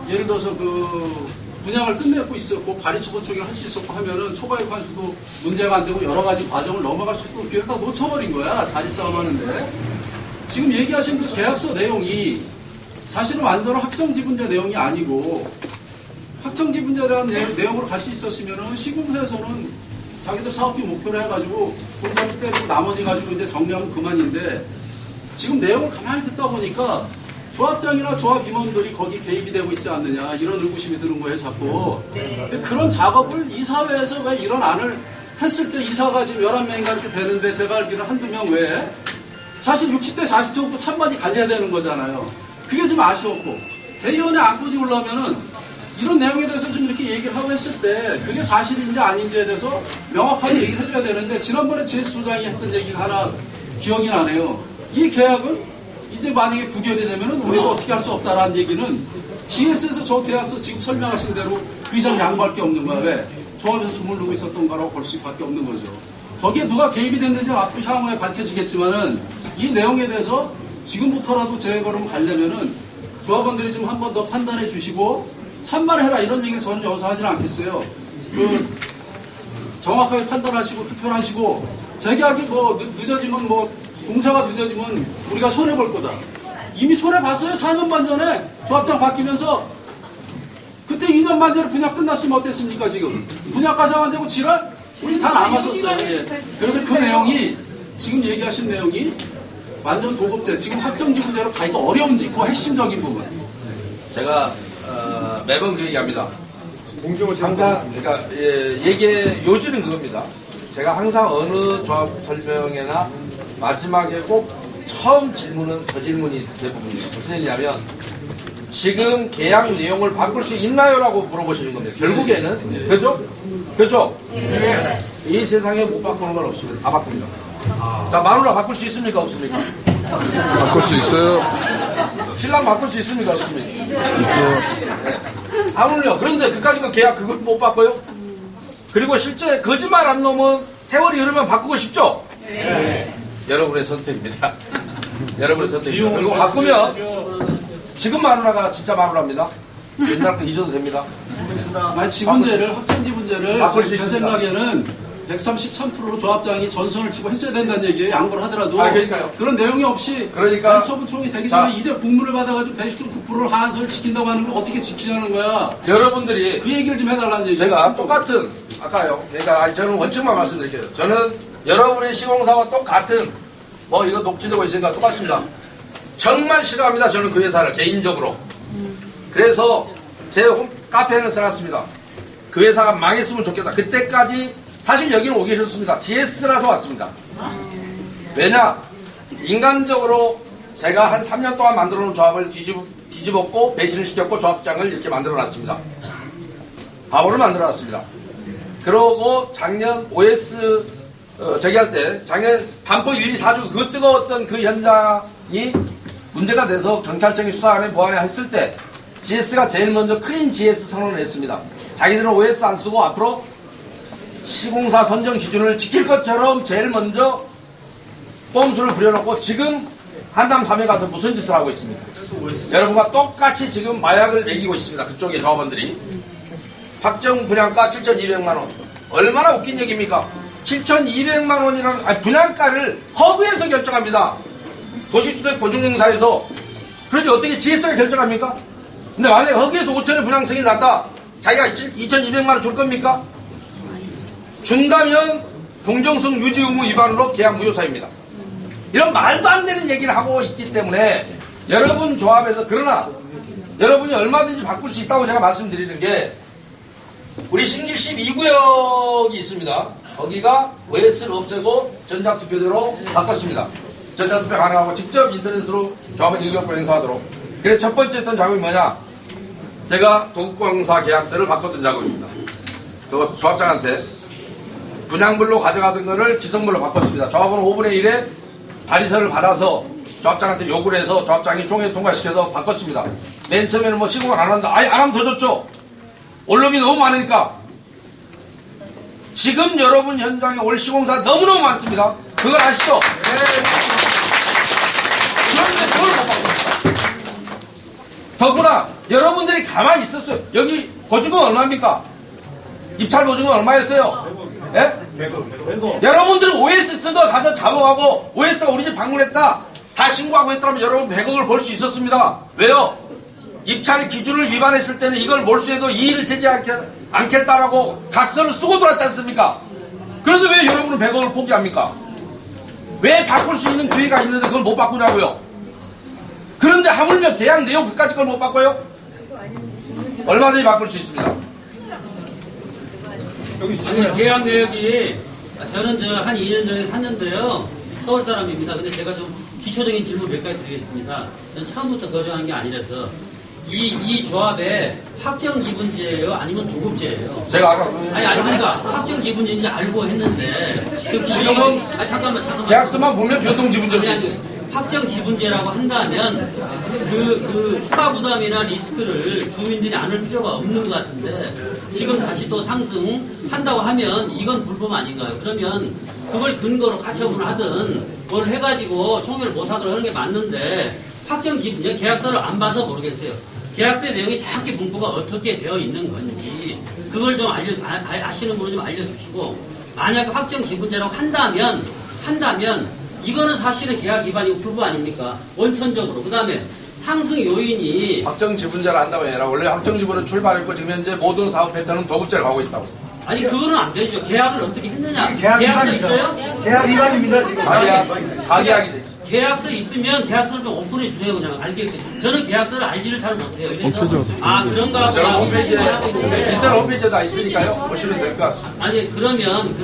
예를 들어서 그 분양을 끝내고 있었고 발의처분 초기를 할 수 있었고 하면은 초과익 환수도 문제가 안 되고 여러 가지 과정을 넘어갈 수 있었던 기회를 다 놓쳐버린 거야. 자리 싸움 하는데 지금 얘기하신 그 계약서 내용이 사실은 완전한 확정지분제 내용이 아니고 확정지분제라는 내용으로 갈 수 있었으면은 시공사에서는 자기들 사업비 목표로 해가지고 공사비 때리고 나머지 가지고 이제 정리하면 그만인데 지금 내용을 가만히 듣다 보니까 조합장이나 조합 임원들이 거기 개입이 되고 있지 않느냐 이런 의구심이 드는 거예요 자꾸. 근데 그런 작업을 이사회에서 왜 이런 안을 했을 때 이사가 지금 11명인가 이렇게 되는데 제가 알기로는 한두 명 외에 사실 60대 40정도 찬반이 갈려야 되는 거잖아요. 그게 좀 아쉬웠고 대의원의 안건이 올라오면은 이런 내용에 대해서 좀 이렇게 얘기를 하고 했을 때 그게 사실인지 아닌지에 대해서 명확하게 얘기를 해줘야 되는데 지난번에 GS 소장이 했던 얘기가 하나 기억이 나네요. 이 계약은 이제 만약에 부결이 되면은 우리가 어떻게 할 수 없다라는 얘기는 GS에서 저 계약서 지금 설명하신 대로 그 이상 양보할 게 없는 거야. 왜? 조합에서 주물르고 있었던 거라고 볼 수밖에 없는 거죠. 거기에 누가 개입이 됐는지 앞으로 향후에 밝혀지겠지만은 이 내용에 대해서 지금부터라도 재거름 가려면은 조합원들이 좀 한 번 더 판단해 주시고 찬반해라 이런 얘기를 저는 여기서 하지는 않겠어요. 정확하게 판단하시고 투표를 하시고 재계약이 뭐 늦어지면 뭐 공사가 늦어지면 우리가 손해볼 거다. 이미 손해봤어요. 4년 반 전에 조합장 바뀌면서 그때 2년 반 전에 분양 끝났으면 어땠습니까 지금. 분양 가상 안 되고 지랄? 우리 다 남았었어요. 예. 그래서 그 내용이 지금 얘기하신 내용이 완전 도급제 지금 확정지분제로 가기가 어려운지 그거 핵심적인 부분. 제가 매번 그 얘기합니다. 항상 그러니까 얘기의 요지는 그겁니다. 제가 항상 어느 조합 설명회나 마지막에 꼭 처음 질문은 저 질문이 대부분이에요. 무슨 얘기냐면 지금 계약 내용을 바꿀 수 있나요라고 물어보시는 겁니다. 결국에는 그죠? 그죠? 네. 이 세상에 못 바꾸는 건 없습니다. 다 바꿉니다. 자, 마누라 바꿀 수 있습니까? 없습니까? 바꿀 수 있어요. 신랑 바꿀 수 있습니까? 없습니까? 있어요. 아무튼요. 그런데 그까짓 계약 그걸 못 바꿔요? 그리고 실제 거짓말 한 놈은 세월이 흐르면 바꾸고 싶죠? 네. 여러분의 선택입니다. 여러분의 선택입니다. 그리고 바꾸면 지금 마누라가 진짜 마누라입니다. 옛날 거 잊어도 됩니다. 아니, 지분제를, 확정지분제를 바꿀 수 제 있습니다. 생각에는 133%로 조합장이 전선을 치고 했어야 된다는 얘기예요. 양보를 하더라도. 그러니까요. 그런 내용이 없이. 그러니까. 처분 총이 되기 전에 이제 국문을 받아가지고 119%를 하한선을 지킨다고 하는 걸 어떻게 지키냐는 거야. 여러분들이 그 얘기를 좀 해달라는 얘기예요. 제가 똑같은 아까요. 그러니까 저는 원칙만 말씀드릴게요. 저는 여러분의 시공사와 똑같은 뭐 이거 녹취되고 있으니까 똑같습니다. 정말 싫어합니다. 저는 그 회사를 개인적으로. 그래서 제 카페에는 써놨습니다. 그 회사가 망했으면 좋겠다. 그때까지 사실 여기는 오기 싫습니다. GS라서 왔습니다. 왜냐? 인간적으로 제가 한 3년 동안 만들어 놓은 조합을 뒤집었고 배신을 시켰고 조합장을 이렇게 만들어 놨습니다. 바보를 만들어 놨습니다. 그러고 작년 OS 저기할 때 작년 반포 1, 2, 4주 그 뜨거웠던 그 현장이 문제가 돼서 경찰청이 수사안에 보완에 했을 때 GS가 제일 먼저 클린 GS 선언을 했습니다. 자기들은 OS 안 쓰고 앞으로 시공사 선정 기준을 지킬 것처럼 제일 먼저 꼼수를 부려놓고 지금 한남 밤에 가서 무슨 짓을 하고 있습니까? 여러분과 똑같이 지금 마약을 먹이고 있습니다. 그쪽의 조합원들이. 확정 분양가 7,200만원. 얼마나 웃긴 얘기입니까? 7,200만원이라는 분양가를 허브에서 결정합니다. 도시주택보증공사에서. 그러지 어떻게 GS가 결정합니까? 근데 만약에 허브에서 5천에 분양승이 났다. 자기가 2,200만원 줄 겁니까? 준다면 공정성 유지 의무 위반으로 계약 무효사입니다. 이런 말도 안 되는 얘기를 하고 있기 때문에 여러분 조합에서 그러나 여러분이 얼마든지 바꿀 수 있다고 제가 말씀드리는 게 우리 신길 12구역이 있습니다. 거기가 OS를 없애고 전자투표대로 바꿨습니다. 전자투표 가능하고 직접 인터넷으로 조합원 의견권 행사하도록. 그래서 첫 번째 했던 작업이 뭐냐? 제가 도급공사 계약서를 바꿨던 작업입니다. 또 조합장한테 분양물로 가져가던 거를 기성물로 바꿨습니다. 조합원 5분의 1에 발의서를 받아서 조합장한테 요구를 해서 조합장이 총회 통과시켜서 바꿨습니다. 맨 처음에는 뭐 시공을 안 한다. 아예 안 하면 더 좋죠. 원룸이 너무 많으니까. 지금 여러분 현장에 올 시공사 너무너무 많습니다. 그걸 아시죠? 그런데 그걸 못 바꿉니다. 더구나 여러분들이 가만히 있었어요. 여기 보증금 얼마입니까? 입찰 보증금 얼마였어요? 예? 여러분들이 OS 쓴 거 가서 작업하고 OS가 우리 집 방문했다 다 신고하고 했다면 여러분 100억을 벌 수 있었습니다. 왜요? 입찰 기준을 위반했을 때는 이걸 몰수해도 이의를 제지 않겠다라고 각서를 쓰고 들어왔지 않습니까? 그런데 왜 여러분은 100억을 포기합니까? 왜 바꿀 수 있는 기회가 있는데 그걸 못 바꾸냐고요? 그런데 하물며 계약 내용 그까짓 걸 못 바꿔요? 얼마든지 바꿀 수 있습니다. 아니, 계약 내역이, 저는 한 2년 전에 3년도에요. 서울 사람입니다. 근데 제가 좀 기초적인 질문 몇 가지 드리겠습니다. 전 처음부터 거주한 게 아니라서 이 조합에 확정지분제예요? 아니면 도급제예요? 제가 아까 아니, 그러니까 확정지분제인지 알고 했는데 지금은 잠깐만. 계약서만 보면 변동지분제로 돼 있어요. 확정지분제라고 한다면 그 추가 부담이나 리스크를 주민들이 안을 필요가 없는 것 같은데 지금 다시 또 상승한다고 하면 이건 불법 아닌가요? 그러면 그걸 근거로 가처분을 하든 뭘 해가지고 총회를 못 하도록 하는 게 맞는데 확정지분제 계약서를 안 봐서 모르겠어요. 계약서의 내용이 정확히 문구가 어떻게 되어 있는 건지 그걸 좀 아시는 분은 좀 알려주시고 만약에 확정지분제라고 한다면 이거는 사실은 계약 위반이고 불법 아닙니까? 원천적으로. 그 다음에 상승 요인이 확정지분제를 한다고 아니라 원래 확정지분은 출발했고 지금 현재 모든 사업 패턴은 도급제를 가고 있다고. 아니 그거는 안 되죠. 계약을 어떻게 했느냐? 계약 계약서 위반이죠. 있어요? 계약 위반입니다, 지금. 가계약이 돼 있어. 계약서 있으면 계약서를 좀 오픈해 주세요. 그냥 알겠게. 저는 계약서를 알지를 잘 못해요. 그래서 그런가 여러분 보다. 홈페이지에 인터넷 홈페이지에 다 있으니까요. 보시면 될 것 같습니다. 아니 그러면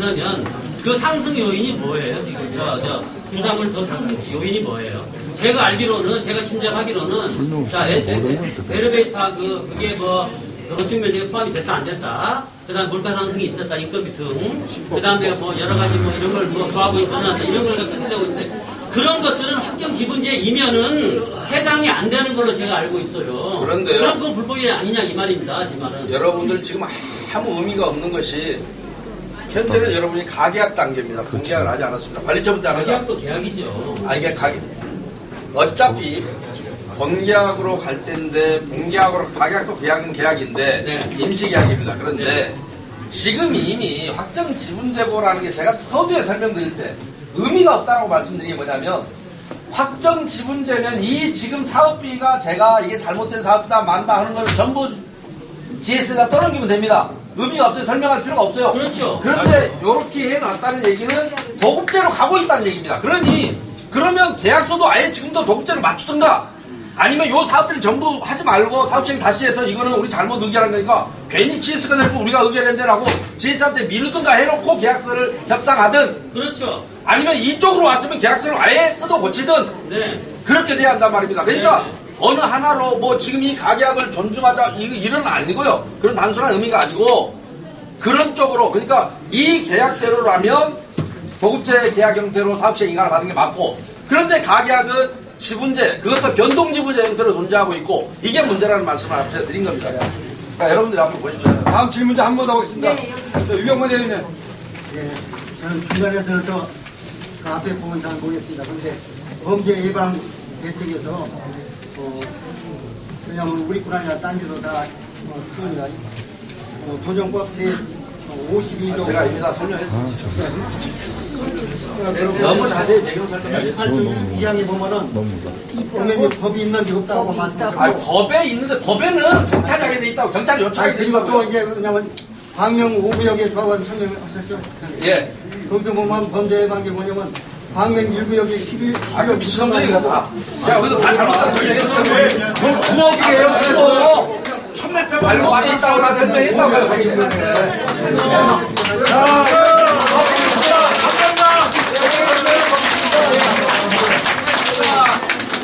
그 상승 요인이 뭐예요? 지금 저 부담을 더 상승 요인이 뭐예요? 제가 알기로는 제가 짐작하기로는 자 엘리베이터 그게 뭐 건축 면적이 포함이 됐다 안 됐다. 그다음 물가 상승이 있었다 인건비 등. 그다음에 뭐 여러 가지 뭐 이런 걸 뭐 조합이 떠나서 이런 걸 끝내고 있는데 그런 것들은 확정 지분제이면은 해당이 안 되는 걸로 제가 알고 있어요. 그런데요. 그럼 그건 불법이 아니냐 이 말입니다. 제 말은. 여러분들 지금 아무 의미가 없는 것이 현재는 여러분이 가계약 단계입니다. 공계약을 하지 않았습니다. 관리처분도 안 하죠. 계약도 계약이죠. 이게 어차피 본계약으로 갈 때인데 본계약으로 가계약도 계약은 계약인데 네. 임시계약입니다. 그런데 지금 이미 확정지분제보라는 게 제가 서두에 설명드릴 때 의미가 없다고 말씀드린 게 뭐냐면 확정지분제면 이 지금 사업비가 제가 이게 잘못된 사업이다 만다 하는 걸 전부 GS가 떠넘기면 됩니다. 의미가 없어요. 설명할 필요가 없어요. 그렇죠. 그런데 이렇게 해놨다는 얘기는 도급제로 가고 있다는 얘기입니다. 그러면 계약서도 아예 지금도 도급제로 맞추든가 아니면 요 사업비를 전부 하지 말고 사업 시행 다시 해서 이거는 우리 잘못 의결한 거니까 괜히 GS가 내고 우리가 의결했는데라고 GS한테 미루든가 해놓고 계약서를 협상하든 그렇죠. 아니면 이쪽으로 왔으면 계약서를 아예 뜯어 고치든 네. 그렇게 돼야 한단 말입니다. 그러니까 어느 하나로 뭐 지금 이 가계약을 존중하자 이런 아니고요. 그런 단순한 의미가 아니고 그런 쪽으로 그러니까 이 계약대로라면 도급제 계약 형태로 사업시행 인가를 받는 게 맞고 그런데 가계약은 지분제 그것도 변동지분제 형태로 존재하고 있고 이게 문제라는 말씀을 앞에 드린 겁니다. 그러니까 여러분들이 앞으로 보십시오. 다음 질문자 한 번 더 하겠습니다. 유병만 대리님. 예, 저는 중간에 서서 그 앞에 보면 잘 보겠습니다. 그런데 범죄 예방 대책에서 왜냐하면 우리 군 아니라 딴 데도 다 그거니까 도정법 제 52조 제가 이미 다 설명했습니다. 너무 자세히 배경 설명하셨어요. 28조 2항에 보면은 보면 법이 있는지 없다고 말씀하셨고 법에 있는데 법에는 경찰이 하게 돼 있다고 경찰이 요청하게 돼 그리고 또 있다고. 이제 왜냐면 광명 5구역의 조합원 설명하셨죠? 예. 거기서 보면 범죄 예방이 뭐냐면 광명 1구역의 11억 그 미친놈들이가 다. 제가 거기서 다 잘못한 설명했어요. 그건 9억이에요. 그거. 천몇 표 말로 많이 있다고 다 설명했다고요. 자,